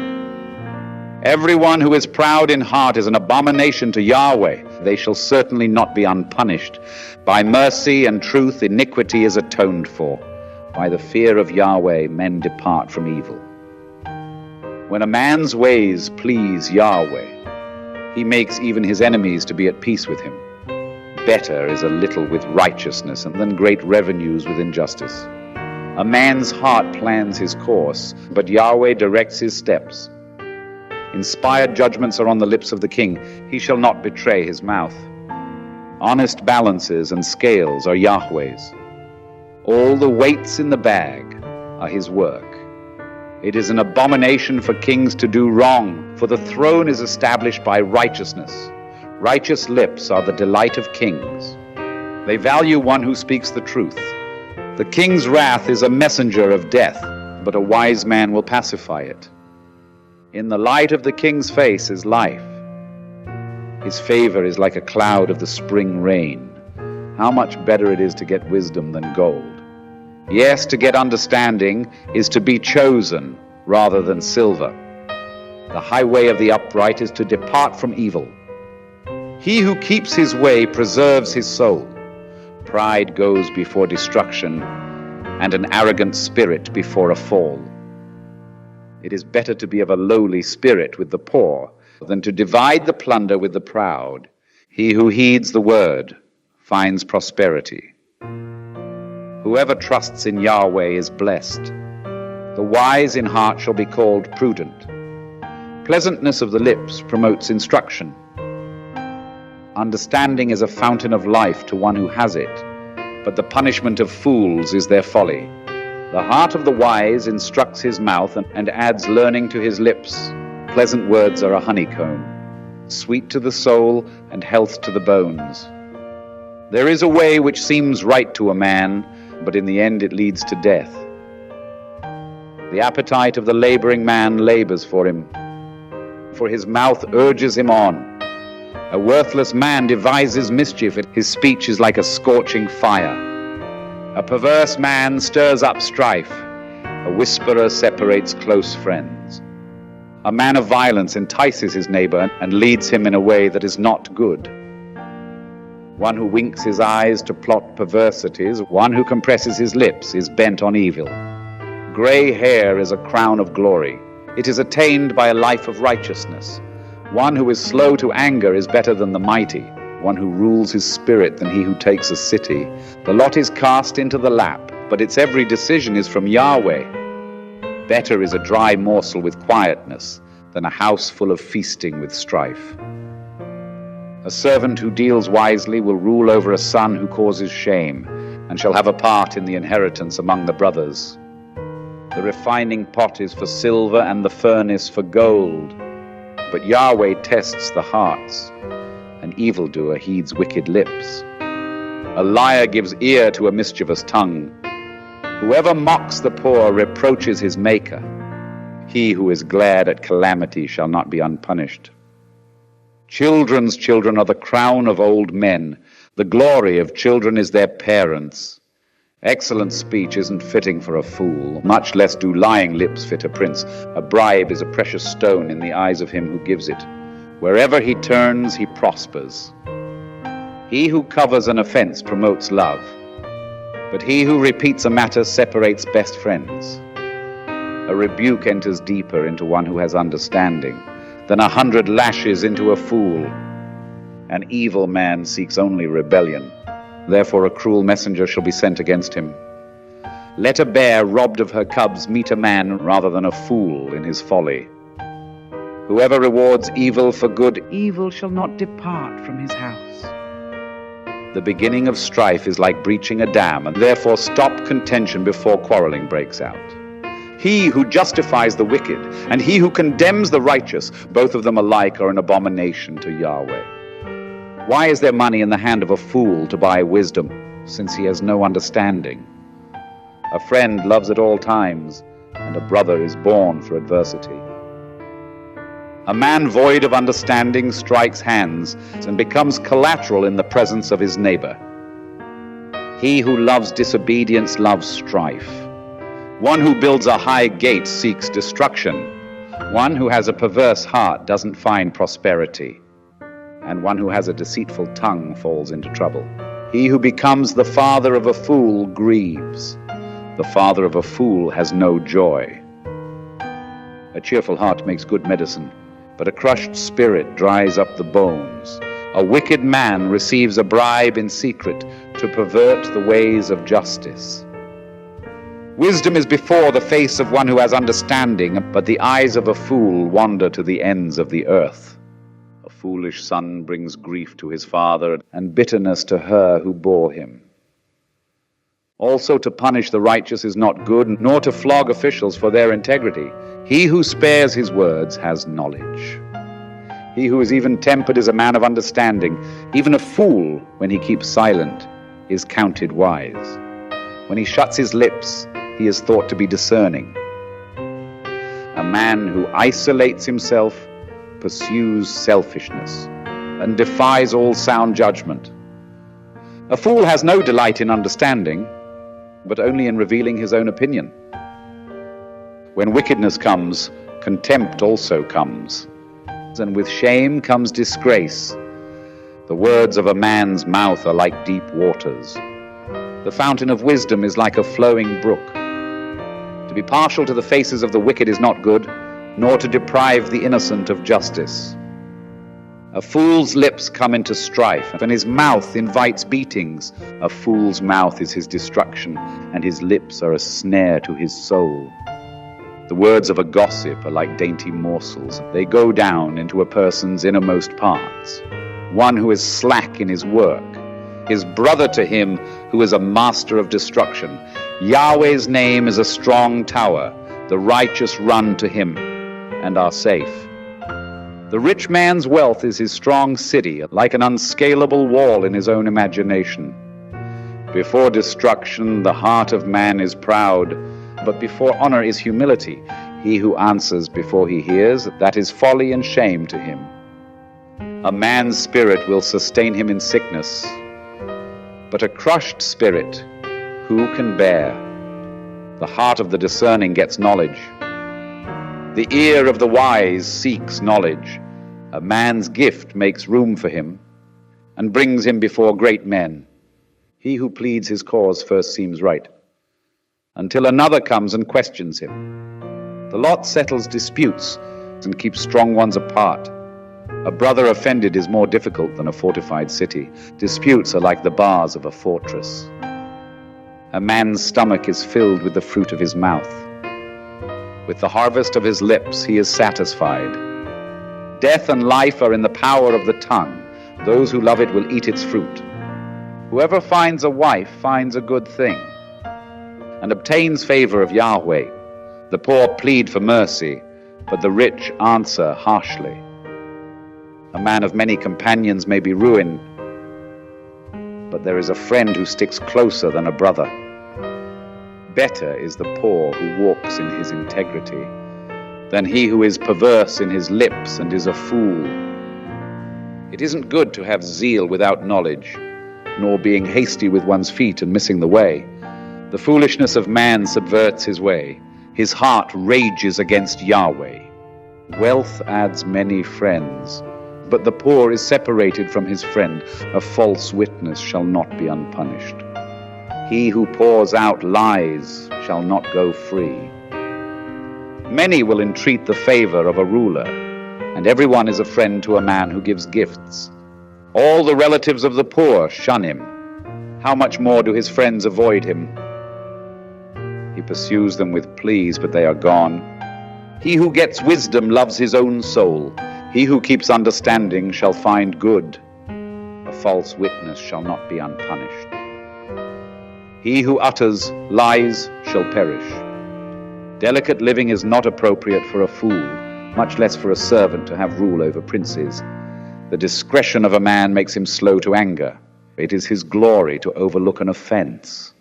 Everyone who is proud in heart is an abomination to Yahweh. They shall certainly not be unpunished. By mercy and truth, iniquity is atoned for. By the fear of Yahweh, men depart from evil. When a man's ways please Yahweh, he makes even his enemies to be at peace with him. Better is a little with righteousness than great revenues with injustice. A man's heart plans his course, but Yahweh directs his steps. Inspired judgments are on the lips of the king. He shall not betray his mouth. Honest balances and scales are Yahweh's. All the weights in the bag are his work. It is an abomination for kings to do wrong, for the throne is established by righteousness. Righteous lips are the delight of kings. They value one who speaks the truth. The king's wrath is a messenger of death, but a wise man will pacify it. In the light of the king's face is life. His favor is like a cloud of the spring rain. How much better it is to get wisdom than gold. Yes, to get understanding is to be chosen rather than silver. The highway of the upright is to depart from evil. He who keeps his way preserves his soul. Pride goes before destruction, and an arrogant spirit before a fall. It is better to be of a lowly spirit with the poor than to divide the plunder with the proud. He who heeds the word finds prosperity. Whoever trusts in Yahweh is blessed. The wise in heart shall be called prudent. Pleasantness of the lips promotes instruction. Understanding is a fountain of life to one who has it, but the punishment of fools is their folly. The heart of the wise instructs his mouth and adds learning to his lips. Pleasant words are a honeycomb, sweet to the soul and health to the bones. There is a way which seems right to a man, but in the end it leads to death. The appetite of the laboring man labors for him, for his mouth urges him on. A worthless man devises mischief, his speech is like a scorching fire. A perverse man stirs up strife. A whisperer separates close friends. A man of violence entices his neighbor and leads him in a way that is not good. One who winks his eyes to plot perversities, one who compresses his lips is bent on evil. Gray hair is a crown of glory. It is attained by a life of righteousness. One who is slow to anger is better than the mighty. One who rules his spirit than he who takes a city. The lot is cast into the lap, but its every decision is from Yahweh. Better is a dry morsel with quietness than a house full of feasting with strife. A servant who deals wisely will rule over a son who causes shame, and shall have a part in the inheritance among the brothers. The refining pot is for silver and the furnace for gold, but Yahweh tests the hearts. An evildoer heeds wicked lips. A liar gives ear to a mischievous tongue. Whoever mocks the poor reproaches his maker. He who is glad at calamity shall not be unpunished. Children's children are the crown of old men. The glory of children is their parents. Excellent speech isn't fitting for a fool, much less do lying lips fit a prince. A bribe is a precious stone in the eyes of him who gives it. Wherever he turns, he prospers. He who covers an offense promotes love, but he who repeats a matter separates best friends. A rebuke enters deeper into one who has understanding than 100 lashes into a fool. An evil man seeks only rebellion. Therefore a cruel messenger shall be sent against him. Let a bear robbed of her cubs meet a man rather than a fool in his folly. Whoever rewards evil for good, evil shall not depart from his house. The beginning of strife is like breaching a dam, and therefore stop contention before quarreling breaks out. He who justifies the wicked and he who condemns the righteous, both of them alike are an abomination to Yahweh. Why is there money in the hand of a fool to buy wisdom, since he has no understanding? A friend loves at all times, and a brother is born for adversity. A man void of understanding strikes hands and becomes collateral in the presence of his neighbor. He who loves disobedience loves strife. One who builds a high gate seeks destruction. One who has a perverse heart doesn't find prosperity, and one who has a deceitful tongue falls into trouble. He who becomes the father of a fool grieves. The father of a fool has no joy. A cheerful heart makes good medicine, but a crushed spirit dries up the bones. A wicked man receives a bribe in secret to pervert the ways of justice. Wisdom is before the face of one who has understanding, but the eyes of a fool wander to the ends of the earth. A foolish son brings grief to his father, and bitterness to her who bore him. Also, to punish the righteous is not good, nor to flog officials for their integrity. He who spares his words has knowledge. He who is even-tempered is a man of understanding. Even a fool, when he keeps silent, is counted wise. When he shuts his lips, he is thought to be discerning. A man who isolates himself pursues selfishness and defies all sound judgment. A fool has no delight in understanding, but only in revealing his own opinion. When wickedness comes, contempt also comes, and with shame comes disgrace. The words of a man's mouth are like deep waters. The fountain of wisdom is like a flowing brook. To be partial to the faces of the wicked is not good, nor to deprive the innocent of justice. A fool's lips come into strife, and his mouth invites beatings. A fool's mouth is his destruction, and his lips are a snare to his soul. The words of a gossip are like dainty morsels. They go down into a person's innermost parts. One who is slack in his work is brother to him who is a master of destruction. Yahweh's name is a strong tower. The righteous run to him and are safe. The rich man's wealth is his strong city, like an unscalable wall in his own imagination. Before destruction, the heart of man is proud, but before honor is humility. He who answers before he hears, that is folly and shame to him. A man's spirit will sustain him in sickness, but a crushed spirit who can bear? The heart of the discerning gets knowledge. The ear of the wise seeks knowledge. A man's gift makes room for him and brings him before great men. He who pleads his cause first seems right, until another comes and questions him. The lot settles disputes and keeps strong ones apart. A brother offended is more difficult than a fortified city. Disputes are like the bars of a fortress. A man's stomach is filled with the fruit of his mouth. With the harvest of his lips he is satisfied. Death and life are in the power of the tongue. Those who love it will eat its fruit. Whoever finds a wife finds a good thing and obtains favor of Yahweh. The poor plead for mercy, but the rich answer harshly. A man of many companions may be ruined, but there is a friend who sticks closer than a brother. Better is the poor who walks in his integrity than he who is perverse in his lips and is a fool. It isn't good to have zeal without knowledge, nor being hasty with one's feet and missing the way. The foolishness of man subverts his way. His heart rages against Yahweh. Wealth adds many friends, but the poor is separated from his friend. A false witness shall not be unpunished. He who pours out lies shall not go free. Many will entreat the favor of a ruler, and everyone is a friend to a man who gives gifts. All the relatives of the poor shun him. How much more do his friends avoid him? He pursues them with pleas, but they are gone. He who gets wisdom loves his own soul. He who keeps understanding shall find good. A false witness shall not be unpunished. He who utters lies shall perish. Delicate living is not appropriate for a fool, much less for a servant to have rule over princes. The discretion of a man makes him slow to anger. It is his glory to overlook an offense.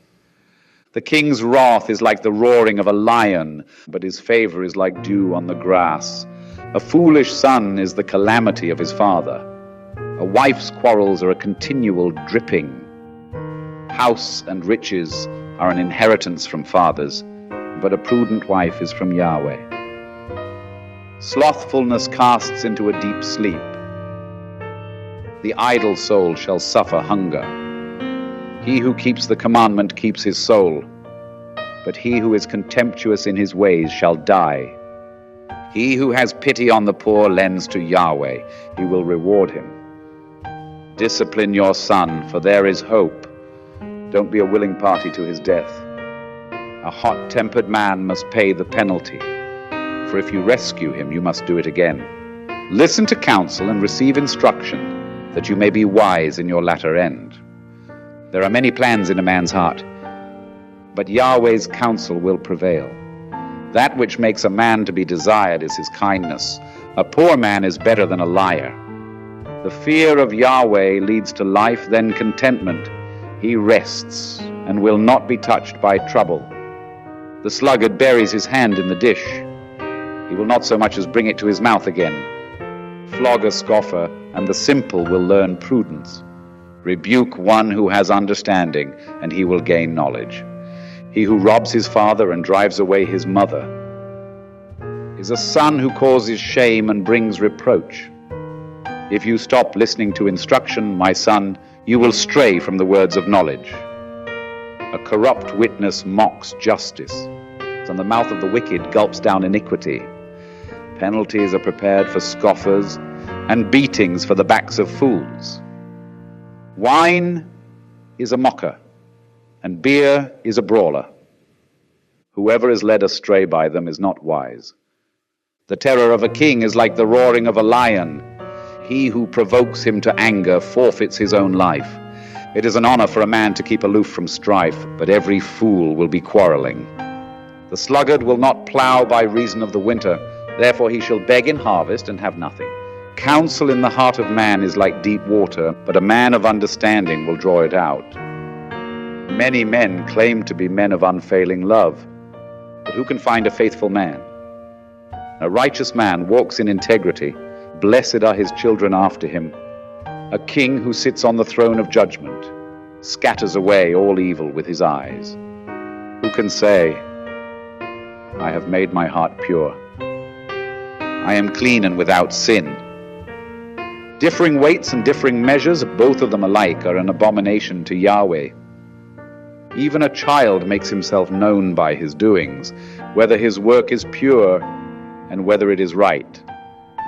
The king's wrath is like the roaring of a lion, but his favor is like dew on the grass. A foolish son is the calamity of his father. A wife's quarrels are a continual dripping. House and riches are an inheritance from fathers, but a prudent wife is from Yahweh. Slothfulness casts into a deep sleep. The idle soul shall suffer hunger. He who keeps the commandment keeps his soul, but he who is contemptuous in his ways shall die. He who has pity on the poor lends to Yahweh. He will reward him. Discipline your son, for there is hope. Don't be a willing party to his death. A hot-tempered man must pay the penalty, for if you rescue him, you must do it again. Listen to counsel and receive instruction, that you may be wise in your latter end. There are many plans in a man's heart, but Yahweh's counsel will prevail. That which makes a man to be desired is his kindness. A poor man is better than a liar. The fear of Yahweh leads to life, then contentment. He rests and will not be touched by trouble. The sluggard buries his hand in the dish. He will not so much as bring it to his mouth again. Flog a scoffer, and the simple will learn prudence. Rebuke one who has understanding, and he will gain knowledge. He who robs his father and drives away his mother is a son who causes shame and brings reproach. If you stop listening to instruction, my son, you will stray from the words of knowledge. A corrupt witness mocks justice, and the mouth of the wicked gulps down iniquity. Penalties are prepared for scoffers, and beatings for the backs of fools. Wine is a mocker, and beer is a brawler. Whoever is led astray by them is not wise. The terror of a king is like the roaring of a lion. He who provokes him to anger forfeits his own life. It is an honor for a man to keep aloof from strife, but every fool will be quarreling. The sluggard will not plow by reason of the winter, therefore he shall beg in harvest and have nothing. Counsel in the heart of man is like deep water, but a man of understanding will draw it out. Many men claim to be men of unfailing love, but who can find a faithful man? A righteous man walks in integrity. Blessed are his children after him. A king who sits on the throne of judgment scatters away all evil with his eyes. Who can say, I have made my heart pure. I am clean and without sin. Differing weights and differing measures, both of them alike, are an abomination to Yahweh. Even a child makes himself known by his doings, whether his work is pure and whether it is right.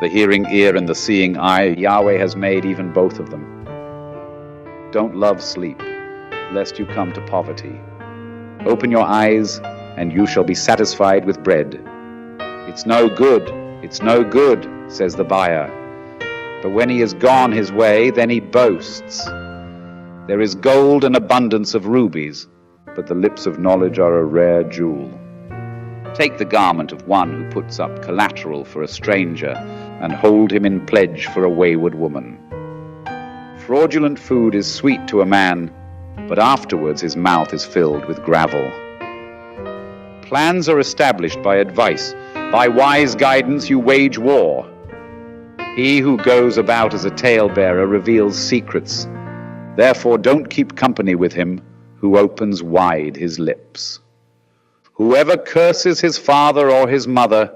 The hearing ear and the seeing eye, Yahweh has made even both of them. Don't love sleep, lest you come to poverty. Open your eyes, and you shall be satisfied with bread. It's no good, says the buyer. But when he has gone his way, then he boasts. There is gold and abundance of rubies, but the lips of knowledge are a rare jewel. Take the garment of one who puts up collateral for a stranger, and hold him in pledge for a wayward woman. Fraudulent food is sweet to a man, but afterwards his mouth is filled with gravel. Plans are established by advice. By wise guidance you wage war. He who goes about as a talebearer reveals secrets. Therefore don't keep company with him who opens wide his lips. Whoever curses his father or his mother,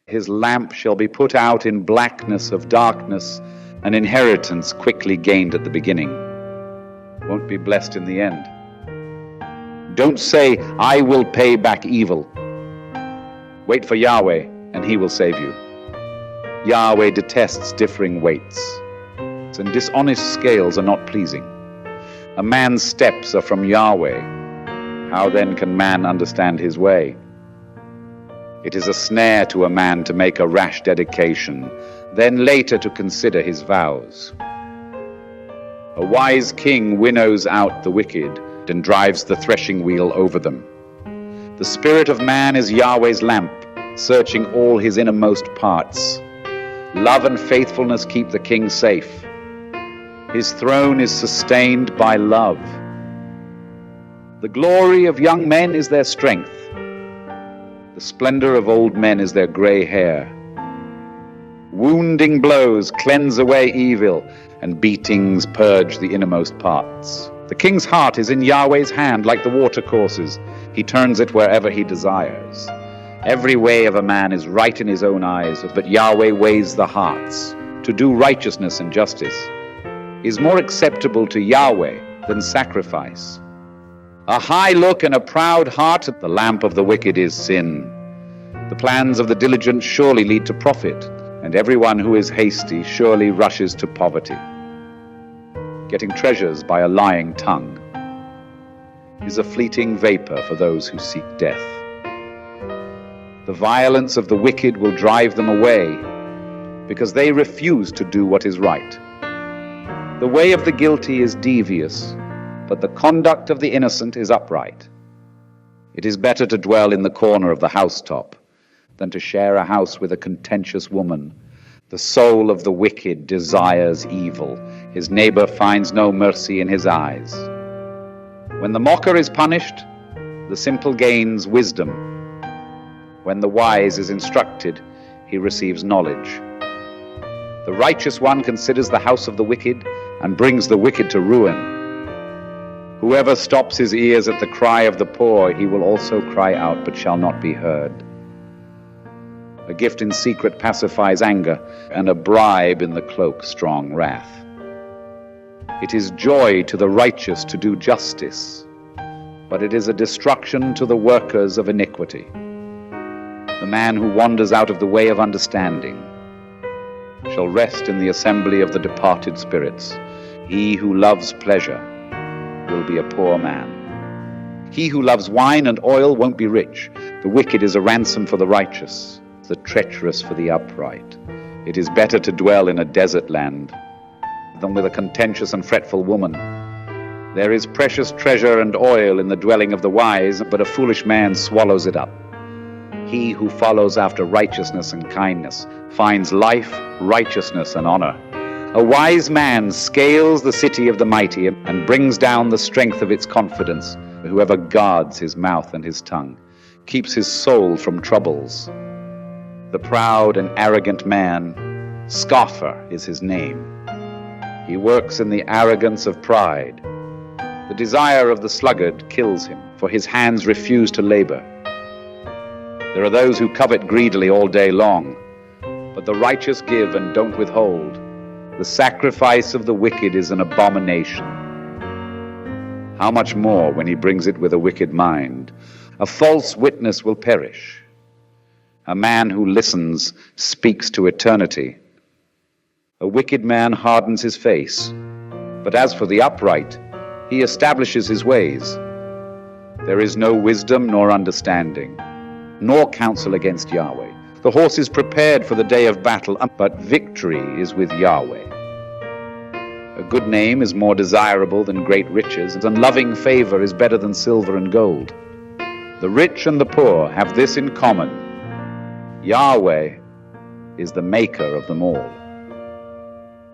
his lamp shall be put out in blackness of darkness, an inheritance quickly gained at the beginning. Won't be blessed in the end. Don't say, I will pay back evil. Wait for Yahweh, and he will save you. Yahweh detests differing weights, and dishonest scales are not pleasing. A man's steps are from Yahweh. How then can man understand his way? It is a snare to a man to make a rash dedication, then later to consider his vows. A wise king winnows out the wicked and drives the threshing wheel over them. The spirit of man is Yahweh's lamp, searching all his innermost parts. Love and faithfulness keep the king safe. His throne is sustained by love. The glory of young men is their strength. The splendor of old men is their gray hair. Wounding blows cleanse away evil, and beatings purge the innermost parts. The king's heart is in Yahweh's hand like the watercourses. He turns it wherever he desires. Every way of a man is right in his own eyes, but Yahweh weighs the hearts. To do righteousness and justice is more acceptable to Yahweh than sacrifice. A high look and a proud heart, the lamp of the wicked is sin. The plans of the diligent surely lead to profit, and everyone who is hasty surely rushes to poverty. Getting treasures by a lying tongue is a fleeting vapor for those who seek death. The violence of the wicked will drive them away, because they refuse to do what is right. The way of the guilty is devious, but the conduct of the innocent is upright. It is better to dwell in the corner of the housetop than to share a house with a contentious woman. The soul of the wicked desires evil. His neighbor finds no mercy in his eyes. When the mocker is punished, the simple gains wisdom. When the wise is instructed, he receives knowledge. The righteous one considers the house of the wicked and brings the wicked to ruin. Whoever stops his ears at the cry of the poor, he will also cry out, but shall not be heard. A gift in secret pacifies anger, and a bribe in the cloak strong wrath. It is joy to the righteous to do justice, but it is a destruction to the workers of iniquity. The man who wanders out of the way of understanding shall rest in the assembly of the departed spirits. He who loves pleasure will be a poor man. He who loves wine and oil won't be rich. The wicked is a ransom for the righteous, the treacherous for the upright. It is better to dwell in a desert land than with a contentious and fretful woman. There is precious treasure and oil in the dwelling of the wise, but a foolish man swallows it up. He who follows after righteousness and kindness finds life, righteousness, and honor. A wise man scales the city of the mighty and brings down the strength of its confidence. Whoever guards his mouth and his tongue keeps his soul from troubles. The proud and arrogant man, scoffer is his name. He works in the arrogance of pride. The desire of the sluggard kills him, for his hands refuse to labor. There are those who covet greedily all day long, but the righteous give and don't withhold. The sacrifice of the wicked is an abomination. How much more when he brings it with a wicked mind? A false witness will perish. A man who listens speaks to eternity. A wicked man hardens his face, but as for the upright, he establishes his ways. There is no wisdom nor understanding, nor counsel against Yahweh. The horse is prepared for the day of battle, but victory is with Yahweh. A good name is more desirable than great riches, and loving favor is better than silver and gold. The rich and the poor have this in common: Yahweh is the maker of them all.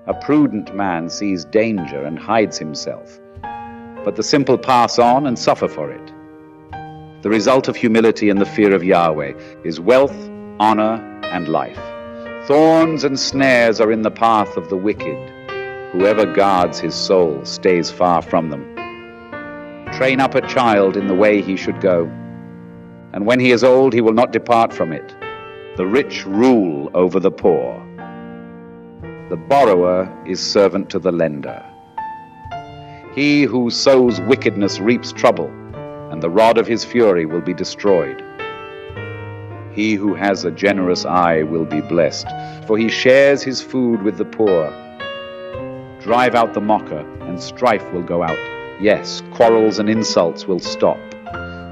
A prudent man sees danger and hides himself, but the simple pass on and suffer for it. The result of humility and the fear of Yahweh is wealth, honor, and life. Thorns and snares are in the path of the wicked. Whoever guards his soul stays far from them. Train up a child in the way he should go, and when he is old he will not depart from it. The rich rule over the poor. The borrower is servant to the lender. He who sows wickedness reaps trouble, and the rod of his fury will be destroyed. He who has a generous eye will be blessed, for he shares his food with the poor. Drive out the mocker, and strife will go out. Yes, quarrels and insults will stop.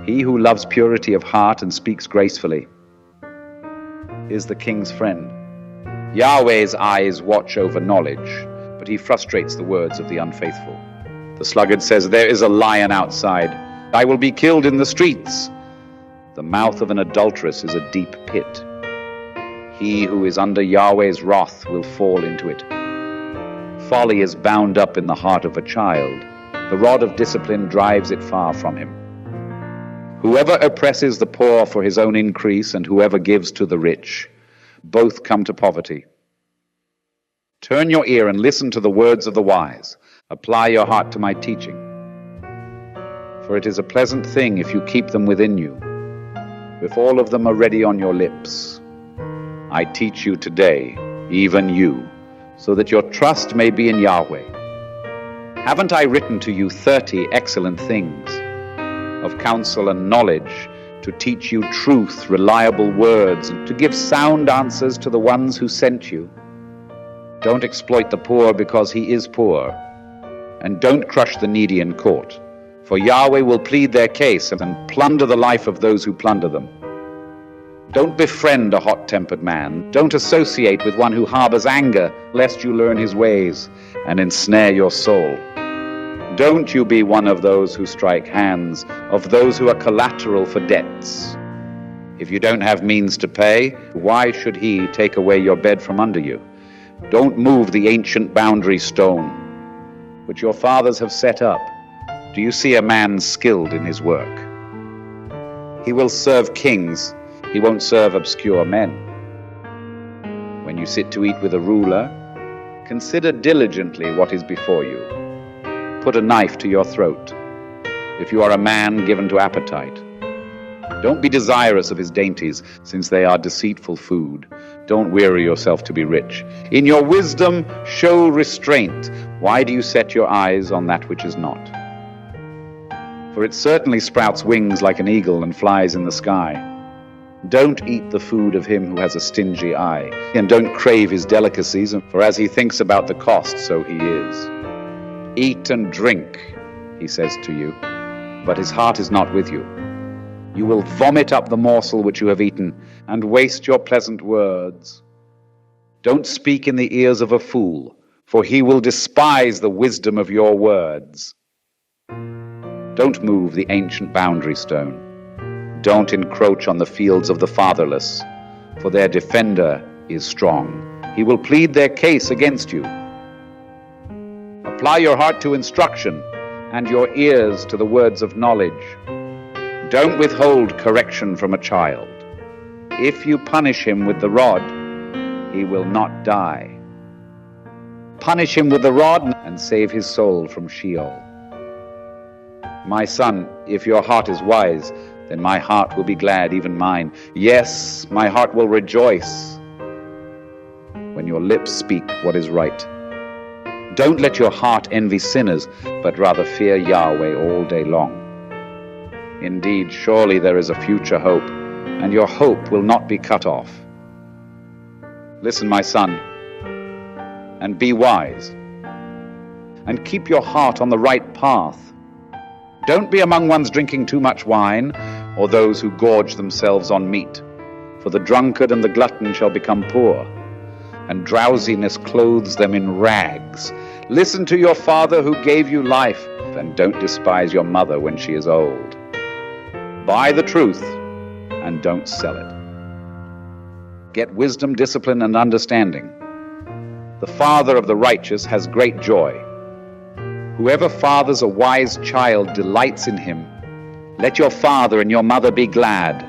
He who loves purity of heart and speaks gracefully is the king's friend. Yahweh's eyes watch over knowledge, but he frustrates the words of the unfaithful. The sluggard says, "There is a lion outside. I will be killed in the streets." The mouth of an adulteress is a deep pit. He who is under Yahweh's wrath will fall into it. Folly is bound up in the heart of a child. The rod of discipline drives it far from him. Whoever oppresses the poor for his own increase, and whoever gives to the rich, both come to poverty. Turn your ear and listen to the words of the wise. Apply your heart to my teaching. For it is a pleasant thing if you keep them within you. if all of them are ready on your lips. I teach you today, even you, so that your trust may be in Yahweh. Haven't I written to you 30 excellent things of counsel and knowledge, to teach you truth, reliable words, and to give sound answers to the ones who sent you? Don't exploit the poor because he is poor, and don't crush the needy in court, for Yahweh will plead their case and plunder the life of those who plunder them. Don't befriend a hot-tempered man. Don't associate with one who harbors anger, lest you learn his ways and ensnare your soul. Don't you be one of those who strike hands, of those who are collateral for debts. If you don't have means to pay, why should he take away your bed from under you? Don't move the ancient boundary stone, which your fathers have set up. Do you see a man skilled in his work? He will serve kings. He won't serve obscure men. When you sit to eat with a ruler, consider diligently what is before you. Put a knife to your throat, if you are a man given to appetite. Don't be desirous of his dainties, since they are deceitful food. Don't weary yourself to be rich. In your wisdom, show restraint. Why do you set your eyes on that which is not? For it certainly sprouts wings like an eagle and flies in the sky. Don't eat the food of him who has a stingy eye, and don't crave his delicacies, for as he thinks about the cost, so he is. Eat and drink, he says to you, but his heart is not with you. You will vomit up the morsel which you have eaten, and waste your pleasant words. Don't speak in the ears of a fool, for he will despise the wisdom of your words. Don't move the ancient boundary stone. Don't encroach on the fields of the fatherless, for their defender is strong. He will plead their case against you. Apply your heart to instruction, and your ears to the words of knowledge. Don't withhold correction from a child. If you punish him with the rod, he will not die. Punish him with the rod and save his soul from Sheol. My son, if your heart is wise, then my heart will be glad, even mine. Yes, my heart will rejoice when your lips speak what is right. Don't let your heart envy sinners, but rather fear Yahweh all day long. Indeed, surely there is a future hope, and your hope will not be cut off. Listen, my son, and be wise, and keep your heart on the right path. Don't be among ones drinking too much wine, or those who gorge themselves on meat, for the drunkard and the glutton shall become poor, and drowsiness clothes them in rags. Listen to your father who gave you life, and don't despise your mother when she is old. Buy the truth, and don't sell it. Get wisdom, discipline, and understanding. The father of the righteous has great joy. Whoever fathers a wise child delights in him. Let your father and your mother be glad.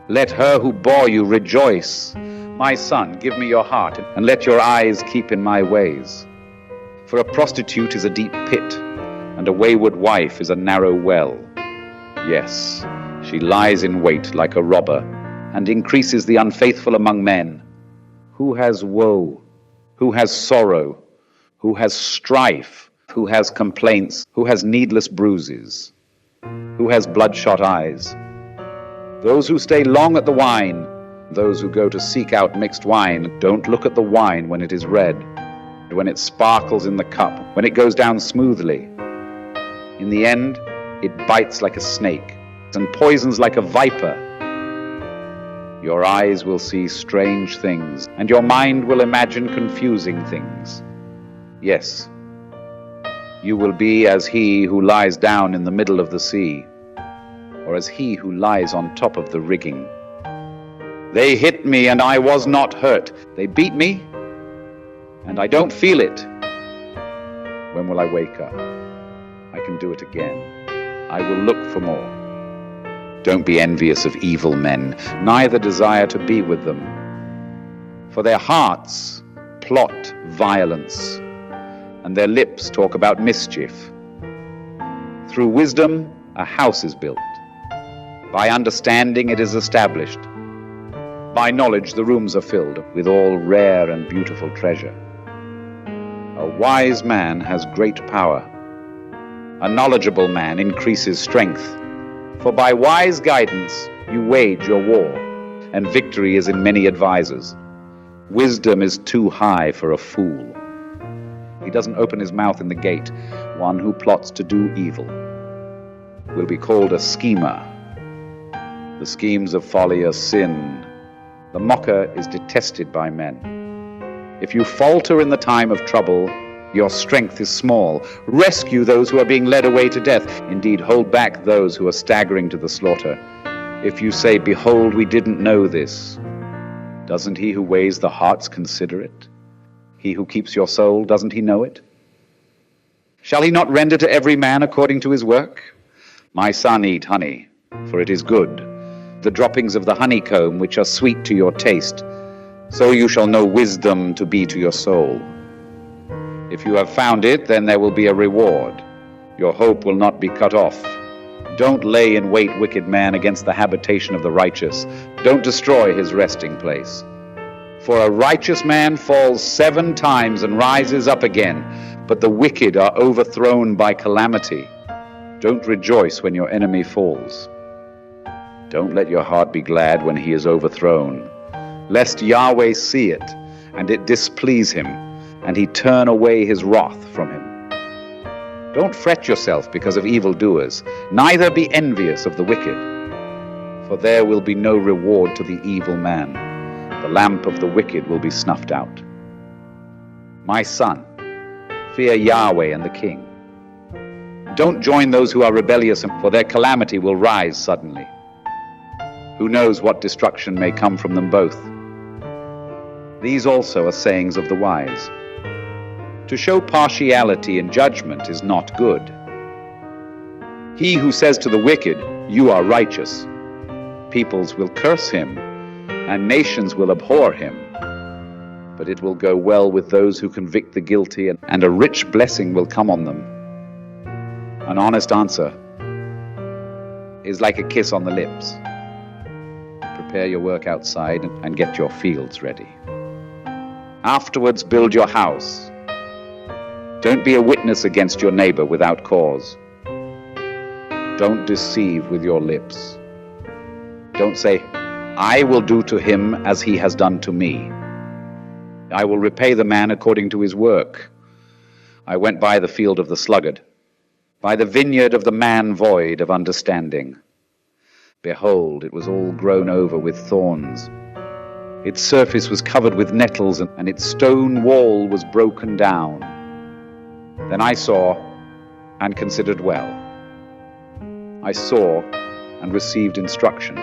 Let her who bore you rejoice. My son, give me your heart, and let your eyes keep in my ways. For a prostitute is a deep pit, and a wayward wife is a narrow well. Yes, she lies in wait like a robber, and increases the unfaithful among men. Who has woe? Who has sorrow? Who has strife? Who has complaints? Who has needless bruises? Who has bloodshot eyes? Those who stay long at the wine, those who go to seek out mixed wine. Don't look at the wine when it is red, when it sparkles in the cup, when it goes down smoothly. In the end, it bites like a snake and poisons like a viper. Your eyes will see strange things, and your mind will imagine confusing things. Yes, you will be as he who lies down in the middle of the sea, or as he who lies on top of the rigging. They hit me, and I was not hurt. They beat me, and I don't feel it. When will I wake up? I can do it again. I will look for more. Don't be envious of evil men, neither desire to be with them. For their hearts plot violence, and their lips talk about mischief. Through wisdom, a house is built, By understanding it is established. By knowledge the rooms are filled with all rare and beautiful treasure. A wise man has great power. A knowledgeable man increases strength. For by wise guidance you wage your war, and victory is in many advisers. Wisdom is too high for a fool. He doesn't open his mouth in the gate. One who plots to do evil will be called a schemer. The schemes of folly are sin. The mocker is detested by men. If you falter in the time of trouble, your strength is small. Rescue those who are being led away to death. Indeed, hold back those who are staggering to the slaughter. If you say, "Behold, we didn't know this," doesn't he who weighs the hearts consider it? He who keeps your soul, doesn't he know it? Shall he not render to every man according to his work? My son, eat honey, for it is good, the droppings of the honeycomb which are sweet to your taste. So you shall know wisdom to be to your soul. If you have found it, then there will be a reward. Your hope will not be cut off. Don't lay in wait, wicked man, against the habitation of the righteous. Don't destroy his resting place. For a righteous man falls 7 times and rises up again, but the wicked are overthrown by calamity. Don't rejoice when your enemy falls. Don't let your heart be glad when he is overthrown, lest Yahweh see it, and it displease him, and he turn away his wrath from him. Don't fret yourself because of evildoers, neither be envious of the wicked, for there will be no reward to the evil man. The lamp of the wicked will be snuffed out. My son, fear Yahweh and the king. Don't join those who are rebellious, for their calamity will rise suddenly. Who knows what destruction may come from them both? These also are sayings of the wise. To show partiality in judgment is not good. He who says to the wicked, "You are righteous," peoples will curse him, and nations will abhor him. But it will go well with those who convict the guilty, and a rich blessing will come on them. An honest answer is like a kiss on the lips. Prepare your work outside and get your fields ready. Afterwards, build your house. Don't be a witness against your neighbor without cause. Don't deceive with your lips. Don't say, "I will do to him as he has done to me. I will repay the man according to his work." I went by the field of the sluggard, by the vineyard of the man void of understanding. Behold, it was all grown over with thorns. Its surface was covered with nettles, and its stone wall was broken down. Then I saw and considered well. I saw and received instruction.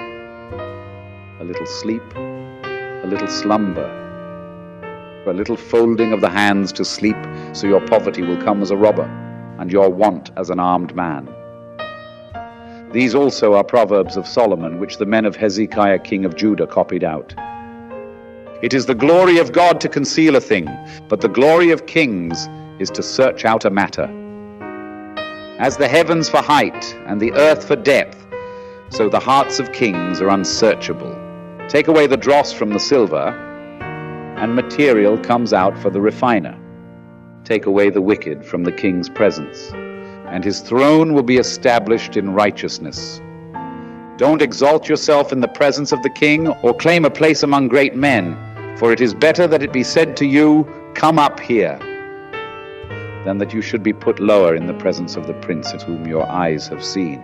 A little sleep, a little slumber, a little folding of the hands to sleep, so your poverty will come as a robber, and your want as an armed man. These also are Proverbs of Solomon, which the men of Hezekiah king of Judah copied out. It is the glory of God to conceal a thing, but the glory of kings is to search out a matter. As the heavens for height and the earth for depth, so the hearts of kings are unsearchable. Take away the dross from the silver, and material comes out for the refiner. Take away the wicked from the king's presence, and his throne will be established in righteousness. Don't exalt yourself in the presence of the king, or claim a place among great men, for it is better that it be said to you, "Come up here," than that you should be put lower in the presence of the princes whom your eyes have seen.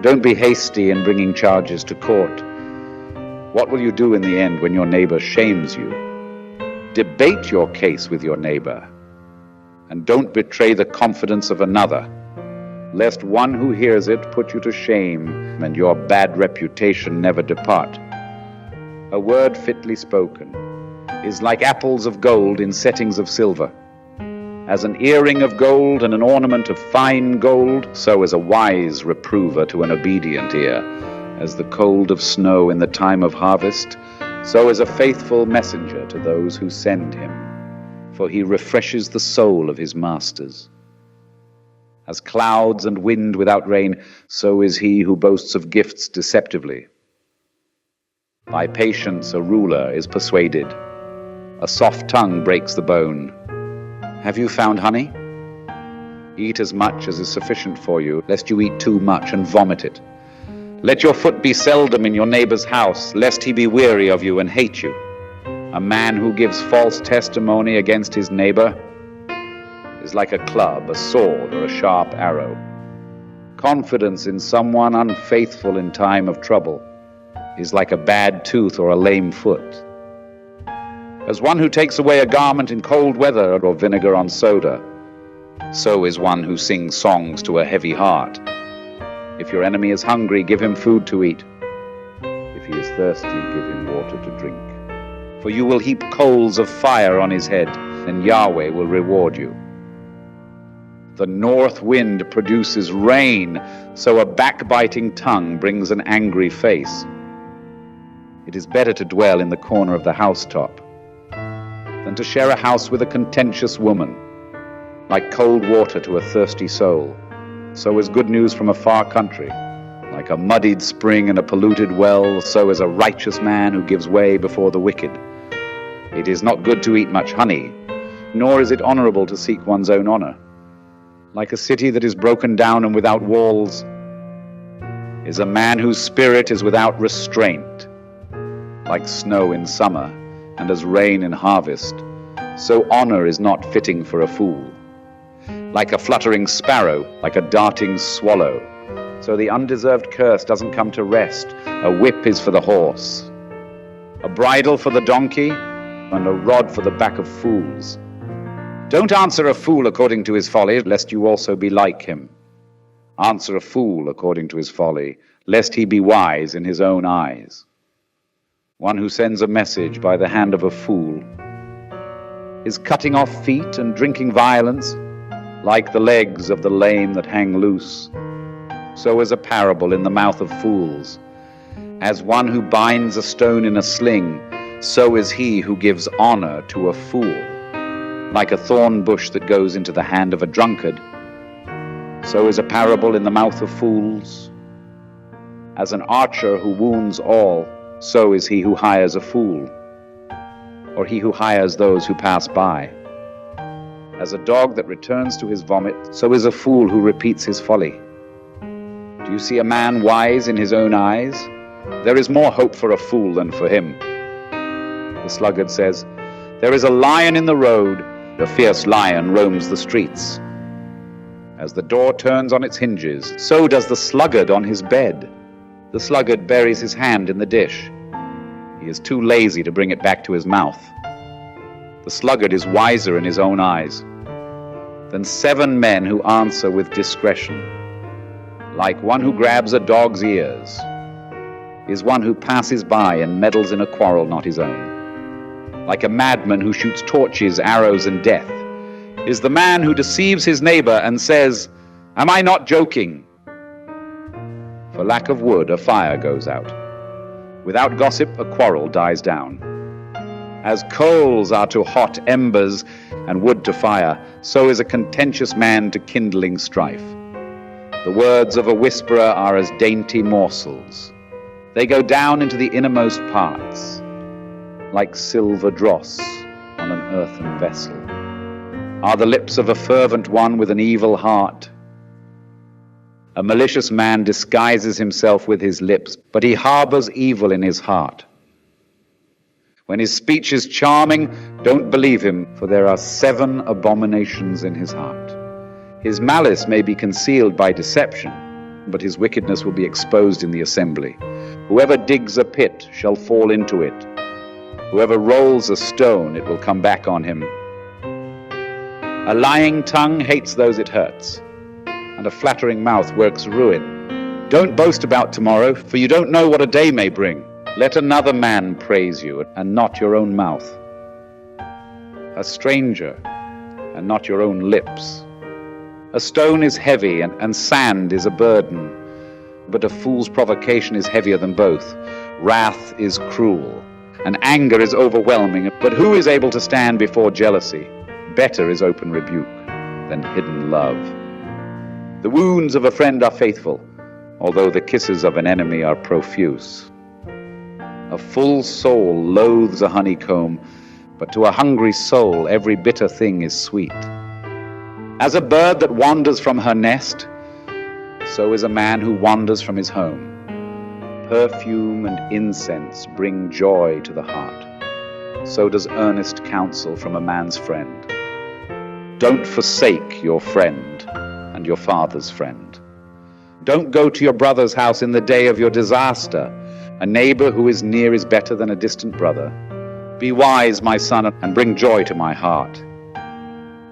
Don't be hasty in bringing charges to court. What will you do in the end when your neighbor shames you? Debate your case with your neighbor, and don't betray the confidence of another, lest one who hears it put you to shame, and your bad reputation never depart. A word fitly spoken is like apples of gold in settings of silver. As an earring of gold and an ornament of fine gold, so is a wise reprover to an obedient ear. As the cold of snow in the time of harvest, so is a faithful messenger to those who send him, for he refreshes the soul of his masters. As clouds and wind without rain, so is he who boasts of gifts deceptively. By patience a ruler is persuaded. A soft tongue breaks the bone. Have you found honey? Eat as much as is sufficient for you, lest you eat too much and vomit it. Let your foot be seldom in your neighbor's house, lest he be weary of you and hate you. A man who gives false testimony against his neighbor is like a club, a sword, or a sharp arrow. Confidence in someone unfaithful in time of trouble is like a bad tooth or a lame foot. As one who takes away a garment in cold weather or vinegar on soda, so is one who sings songs to a heavy heart. If your enemy is hungry, give him food to eat. If he is thirsty, give him water to drink. For you will heap coals of fire on his head, and Yahweh will reward you. The north wind produces rain, so a backbiting tongue brings an angry face. It is better to dwell in the corner of the housetop than to share a house with a contentious woman. Like cold water to a thirsty soul, so is good news from a far country. Like a muddied spring and a polluted well, so is a righteous man who gives way before the wicked. It is not good to eat much honey, nor is it honorable to seek one's own honor. Like a city that is broken down and without walls is a man whose spirit is without restraint. Like snow in summer and as rain in harvest, so honor is not fitting for a fool. Like a fluttering sparrow, like a darting swallow, so the undeserved curse doesn't come to rest. A whip is for the horse, a bridle for the donkey, and a rod for the back of fools. Don't answer a fool according to his folly, lest you also be like him. Answer a fool according to his folly, lest he be wise in his own eyes. One who sends a message by the hand of a fool is cutting off feet and drinking violence, like the legs of the lame that hang loose. So is a parable in the mouth of fools. As one who binds a stone in a sling, so is he who gives honor to a fool. Like a thorn bush that goes into the hand of a drunkard, so is a parable in the mouth of fools. As an archer who wounds all, so is he who hires a fool, or he who hires those who pass by. As a dog that returns to his vomit, so is a fool who repeats his folly. Do you see a man wise in his own eyes? There is more hope for a fool than for him. The sluggard says, there is a lion in the road, a fierce lion roams the streets. As the door turns on its hinges, so does the sluggard on his bed. The sluggard buries his hand in the dish. He is too lazy to bring it back to his mouth. The sluggard is wiser in his own eyes than 7 men who answer with discretion. Like one who grabs a dog's ears is one who passes by and meddles in a quarrel not his own. Like a madman who shoots torches, arrows, and death is the man who deceives his neighbor and says, am I not joking? For lack of wood, a fire goes out. Without gossip, a quarrel dies down. As coals are to hot embers and wood to fire, so is a contentious man to kindling strife. The words of a whisperer are as dainty morsels. They go down into the innermost parts, like silver dross on an earthen vessel. Are the lips of a fervent one with an evil heart. A malicious man disguises himself with his lips, but he harbors evil in his heart. When his speech is charming, don't believe him, for there are 7 abominations in his heart. His malice may be concealed by deception, but his wickedness will be exposed in the assembly. Whoever digs a pit shall fall into it. Whoever rolls a stone, it will come back on him. A lying tongue hates those it hurts, and a flattering mouth works ruin. Don't boast about tomorrow, for you don't know what a day may bring. Let another man praise you, and not your own mouth. A stranger, and not your own lips. A stone is heavy, and sand is a burden, but a fool's provocation is heavier than both. Wrath is cruel, and anger is overwhelming, but who is able to stand before jealousy? Better is open rebuke than hidden love. The wounds of a friend are faithful, although the kisses of an enemy are profuse. A full soul loathes a honeycomb, but to a hungry soul every bitter thing is sweet. As a bird that wanders from her nest, so is a man who wanders from his home. Perfume and incense bring joy to the heart. So does earnest counsel from a man's friend. Don't forsake your friend and your father's friend. Don't go to your brother's house in the day of your disaster. A neighbor who is near is better than a distant brother. Be wise, my son, and bring joy to my heart.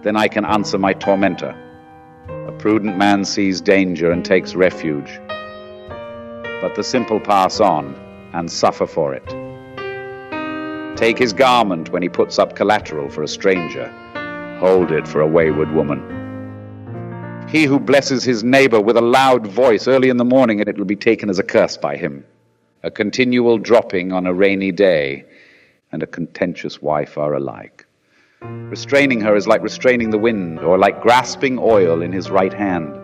Then I can answer my tormentor. A prudent man sees danger and takes refuge, but the simple pass on and suffer for it. Take his garment when he puts up collateral for a stranger. Hold it for a wayward woman. He who blesses his neighbor with a loud voice early in the morning, it will be taken as a curse by him. A continual dropping on a rainy day and a contentious wife are alike. Restraining her is like restraining the wind, or like grasping oil in his right hand.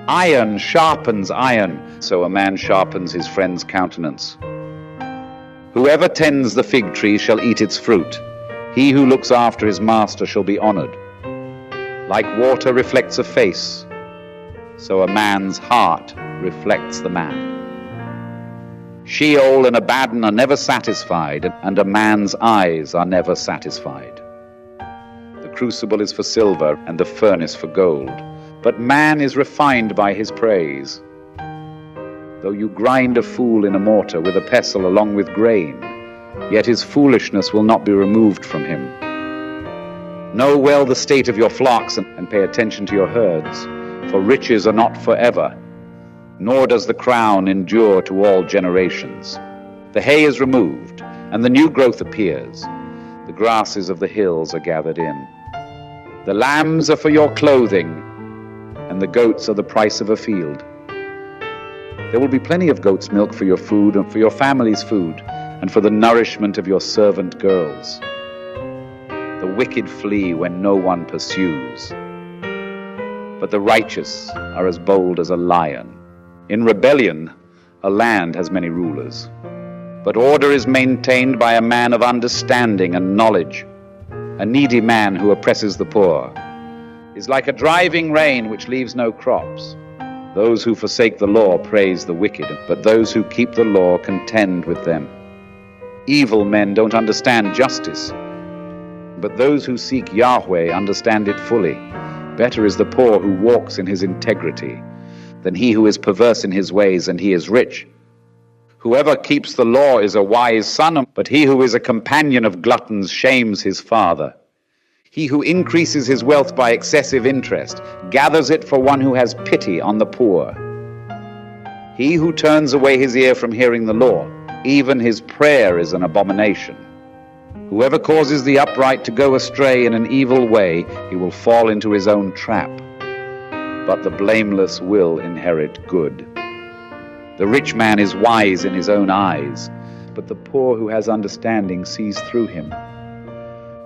Iron sharpens iron, so a man sharpens his friend's countenance. Whoever tends the fig tree shall eat its fruit. He who looks after his master shall be honored. Like water reflects a face, so a man's heart reflects the man. Sheol and Abaddon are never satisfied, and a man's eyes are never satisfied. The crucible is for silver, and the furnace for gold, but man is refined by his praise. Though you grind a fool in a mortar with a pestle along with grain, yet his foolishness will not be removed from him. Know well the state of your flocks and pay attention to your herds, for riches are not forever, nor does the crown endure to all generations. The hay is removed, and the new growth appears. The grasses of the hills are gathered in. The lambs are for your clothing, and the goats are the price of a field. There will be plenty of goat's milk for your food and for your family's food, and for the nourishment of your servant girls. The wicked flee when no one pursues, but the righteous are as bold as a lion. In rebellion, a land has many rulers, but order is maintained by a man of understanding and knowledge. A needy man who oppresses the poor is like a driving rain which leaves no crops. Those who forsake the law praise the wicked, but those who keep the law contend with them. Evil men don't understand justice, but those who seek Yahweh understand it fully. Better is the poor who walks in his integrity than he who is perverse in his ways and he is rich. Whoever keeps the law is a wise son, but he who is a companion of gluttons shames his father. He who increases his wealth by excessive interest gathers it for one who has pity on the poor. He who turns away his ear from hearing the law, even his prayer is an abomination. Whoever causes the upright to go astray in an evil way, he will fall into his own trap. But the blameless will inherit good. The rich man is wise in his own eyes, but the poor who has understanding sees through him.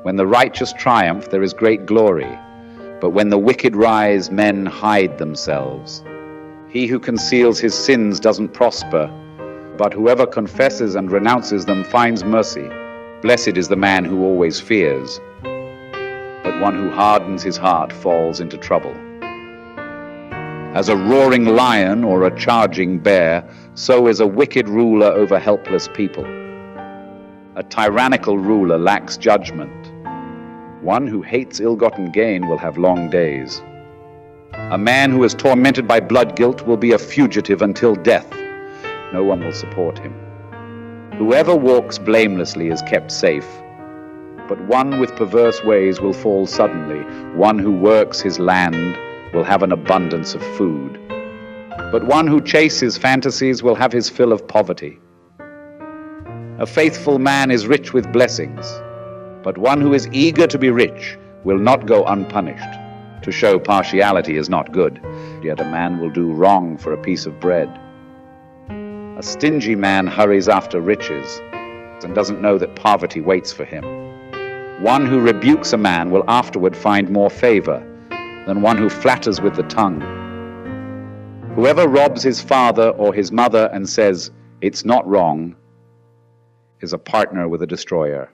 When the righteous triumph, there is great glory, but when the wicked rise, men hide themselves. He who conceals his sins doesn't prosper, but whoever confesses and renounces them finds mercy. Blessed is the man who always fears, but one who hardens his heart falls into trouble. As a roaring lion or a charging bear, so is a wicked ruler over helpless people. A tyrannical ruler lacks judgment. One who hates ill-gotten gain will have long days. A man who is tormented by blood guilt will be a fugitive until death. No one will support him. Whoever walks blamelessly is kept safe, but one with perverse ways will fall suddenly. One who works his land will have an abundance of food, but one who chases fantasies will have his fill of poverty. A faithful man is rich with blessings, but one who is eager to be rich will not go unpunished. To show partiality is not good, yet a man will do wrong for a piece of bread. A stingy man hurries after riches and doesn't know that poverty waits for him. One who rebukes a man will afterward find more favor than one who flatters with the tongue. Whoever robs his father or his mother and says, "It's not wrong," is a partner with a destroyer.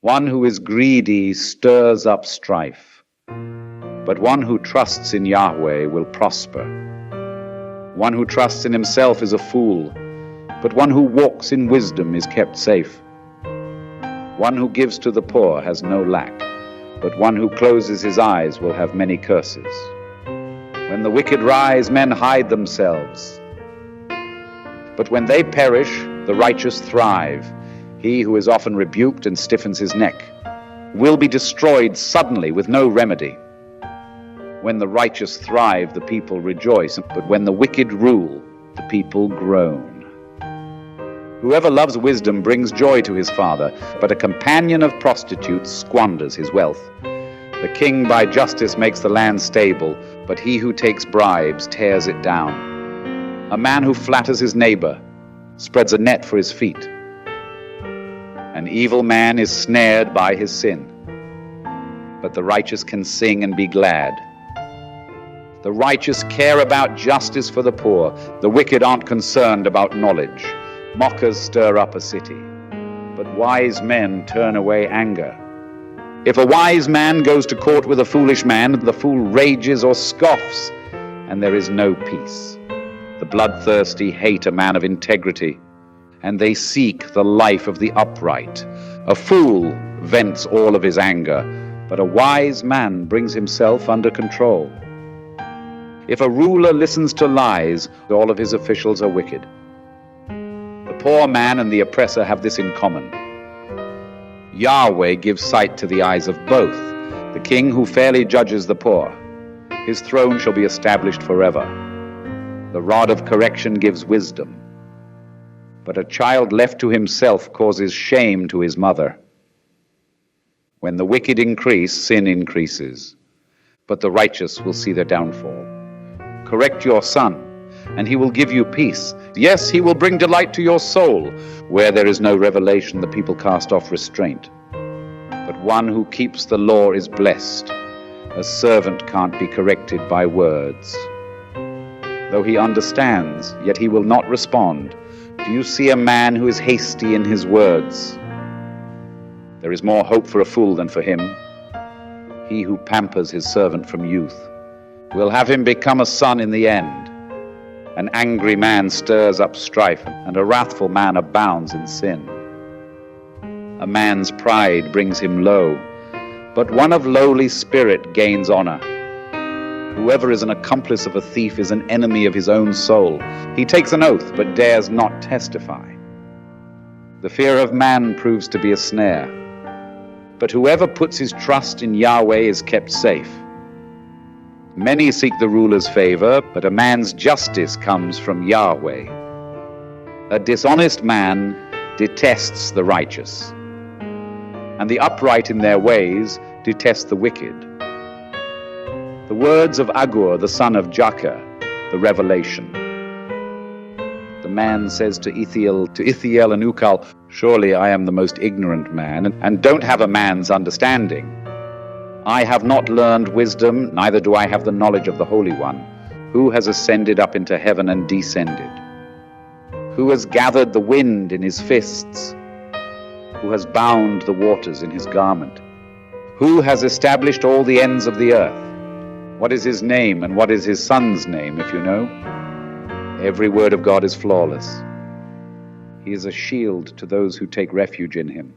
One who is greedy stirs up strife, but one who trusts in Yahweh will prosper. One who trusts in himself is a fool, but one who walks in wisdom is kept safe. One who gives to the poor has no lack, but one who closes his eyes will have many curses. When the wicked rise, men hide themselves, but when they perish, the righteous thrive. He who is often rebuked and stiffens his neck will be destroyed suddenly with no remedy. When the righteous thrive, the people rejoice, but when the wicked rule, the people groan. Whoever loves wisdom brings joy to his father, but a companion of prostitutes squanders his wealth. The king by justice makes the land stable, but he who takes bribes tears it down. A man who flatters his neighbor spreads a net for his feet. An evil man is snared by his sin, but the righteous can sing and be glad. The righteous care about justice for the poor. The wicked aren't concerned about knowledge. Mockers stir up a city, but wise men turn away anger. If a wise man goes to court with a foolish man, the fool rages or scoffs, and there is no peace. The bloodthirsty hate a man of integrity, and they seek the life of the upright. A fool vents all of his anger, but a wise man brings himself under control. If a ruler listens to lies, all of his officials are wicked. The poor man and the oppressor have this in common. Yahweh gives sight to the eyes of both. The king who fairly judges the poor, his throne shall be established forever. The rod of correction gives wisdom, but a child left to himself causes shame to his mother. When the wicked increase, sin increases, but the righteous will see their downfall. Correct your son, and he will give you peace. Yes, he will bring delight to your soul. Where there is no revelation, the people cast off restraint. But one who keeps the law is blessed. A servant can't be corrected by words. Though he understands, yet he will not respond. Do you see a man who is hasty in his words? There is more hope for a fool than for him. He who pampers his servant from youth will have him become a son in the end. An angry man stirs up strife, and a wrathful man abounds in sin. A man's pride brings him low, but one of lowly spirit gains honor. Whoever is an accomplice of a thief is an enemy of his own soul. He takes an oath, but dares not testify. The fear of man proves to be a snare, but whoever puts his trust in Yahweh is kept safe. Many seek the ruler's favor, but a man's justice comes from Yahweh. A dishonest man detests the righteous, and the upright in their ways detest the wicked. The words of Agur, the son of Jakeh, the revelation. The man says to Ithiel and Ukal, "Surely I am the most ignorant man, and don't have a man's understanding. I have not learned wisdom, neither do I have the knowledge of the Holy One. Who has ascended up into heaven and descended? Who has gathered the wind in his fists? Who has bound the waters in his garment? Who has established all the ends of the earth? What is his name, and what is his son's name, if you know?" Every word of God is flawless. He is a shield to those who take refuge in him.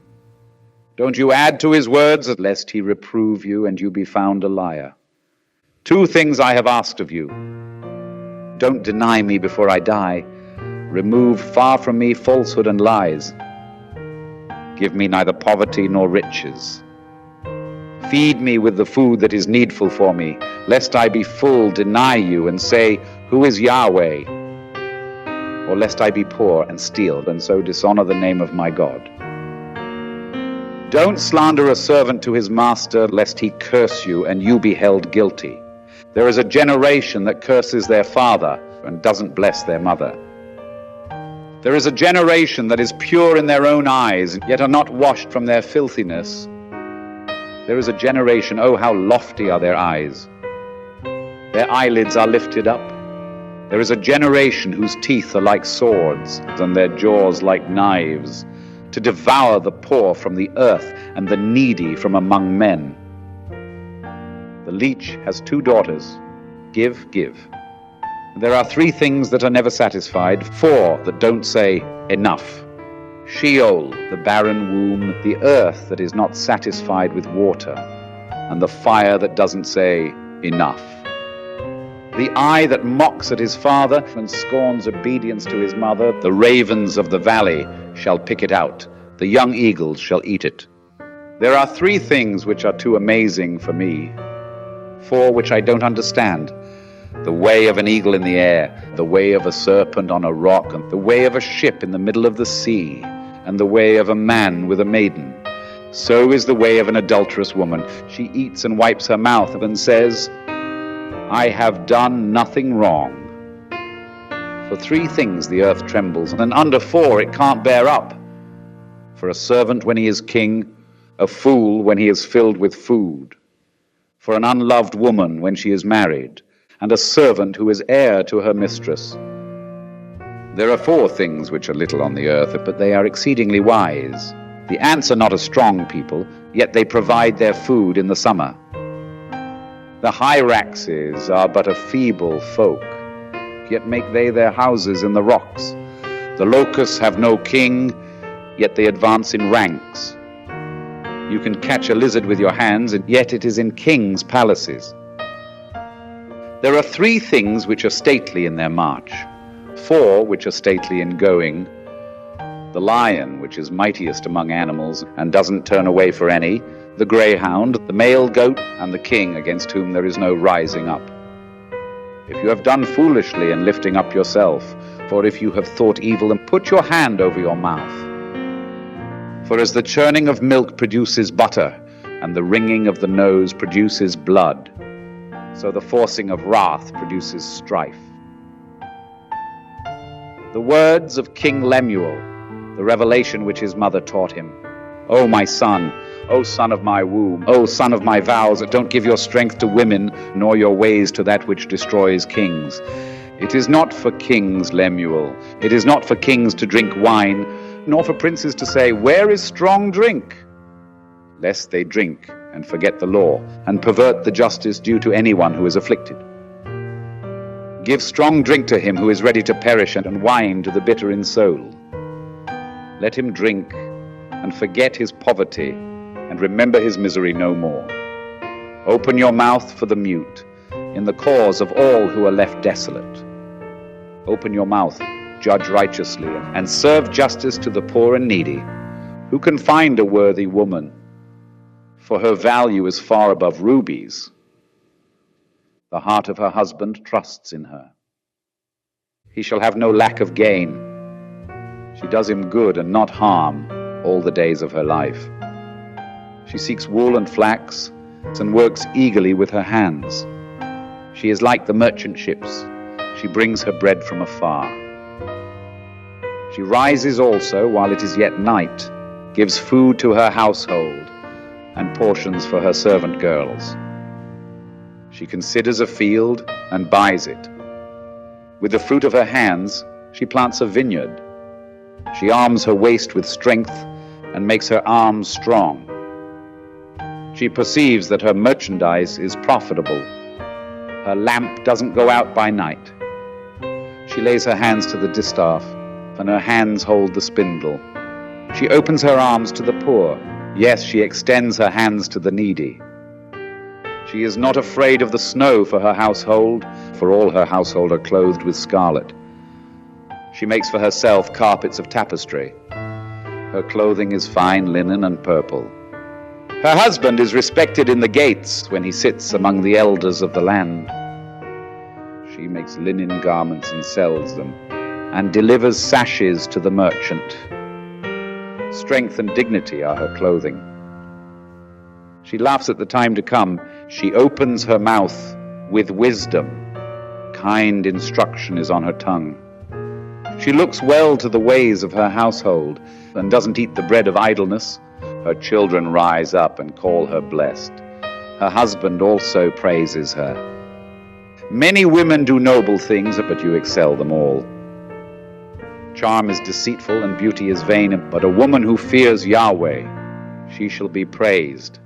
Don't you add to his words, lest he reprove you and you be found a liar. 2 things I have asked of you. Don't deny me before I die. Remove far from me falsehood and lies. Give me neither poverty nor riches. Feed me with the food that is needful for me, lest I be full, deny you, and say, "Who is Yahweh?" Or lest I be poor and steal, and so dishonor the name of my God. Don't slander a servant to his master, lest he curse you and you be held guilty. There is a generation that curses their father and doesn't bless their mother. There is a generation that is pure in their own eyes, yet are not washed from their filthiness. There is a generation, oh, how lofty are their eyes. Their eyelids are lifted up. There is a generation whose teeth are like swords, and their jaws like knives, to devour the poor from the earth and the needy from among men. The leech has 2 daughters. Give, give. There are 3 things that are never satisfied, 4 that don't say enough. Sheol, the barren womb, the earth that is not satisfied with water, and the fire that doesn't say enough. The eye that mocks at his father and scorns obedience to his mother, the ravens of the valley shall pick it out, the young eagles shall eat it. There are 3 things which are too amazing for me, 4 which I don't understand. The way of an eagle in the air, the way of a serpent on a rock, and the way of a ship in the middle of the sea, and the way of a man with a maiden. So is the way of an adulterous woman. She eats and wipes her mouth and says, I have done nothing wrong. For 3 things the earth trembles, and under 4 it can't bear up. For a servant when he is king, a fool when he is filled with food. For an unloved woman when she is married, and a servant who is heir to her mistress. There are 4 things which are little on the earth, but they are exceedingly wise. The ants are not a strong people, yet they provide their food in the summer. The hyraxes are but a feeble folk, yet make they their houses in the rocks. The locusts have no king, yet they advance in ranks. You can catch a lizard with your hands, and yet it is in kings' palaces. There are 3 things which are stately in their march, 4 which are stately in going. The lion, which is mightiest among animals, and doesn't turn away for any, the greyhound, the male goat, and the king against whom there is no rising up. If you have done foolishly in lifting up yourself, or if you have thought evil, then put your hand over your mouth. For as the churning of milk produces butter, and the wringing of the nose produces blood, so the forcing of wrath produces strife. The words of King Lemuel, the revelation which his mother taught him. O my son, O son of my womb, O son of my vows, don't give your strength to women, nor your ways to that which destroys kings. It is not for kings, Lemuel, it is not for kings to drink wine, nor for princes to say, where is strong drink? Lest they drink and forget the law, and pervert the justice due to anyone who is afflicted. Give strong drink to him who is ready to perish, and wine to the bitter in soul. Let him drink and forget his poverty, and remember his misery no more. Open your mouth for the mute, in the cause of all who are left desolate. Open your mouth, judge righteously, and serve justice to the poor and needy. Who can find a worthy woman? For her value is far above rubies. The heart of her husband trusts in her. He shall have no lack of gain. She does him good and not harm all the days of her life. She seeks wool and flax, and works eagerly with her hands. She is like the merchant ships. She brings her bread from afar. She rises also while it is yet night, gives food to her household, and portions for her servant girls. She considers a field and buys it. With the fruit of her hands, she plants a vineyard. She arms her waist with strength and makes her arms strong. She perceives that her merchandise is profitable. Her lamp doesn't go out by night. She lays her hands to the distaff, and her hands hold the spindle. She opens her arms to the poor. Yes, she extends her hands to the needy. She is not afraid of the snow for her household, for all her household are clothed with scarlet. She makes for herself carpets of tapestry. Her clothing is fine linen and purple. Her husband is respected in the gates when he sits among the elders of the land. She makes linen garments and sells them, and delivers sashes to the merchant. Strength and dignity are her clothing. She laughs at the time to come. She opens her mouth with wisdom. Kind instruction is on her tongue. She looks well to the ways of her household, and doesn't eat the bread of idleness. Her children rise up and call her blessed. Her husband also praises her. Many women do noble things, but you excel them all. Charm is deceitful and beauty is vain, but a woman who fears Yahweh, she shall be praised.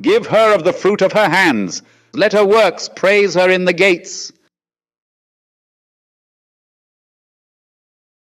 Give her of the fruit of her hands. Let her works praise her in the gates.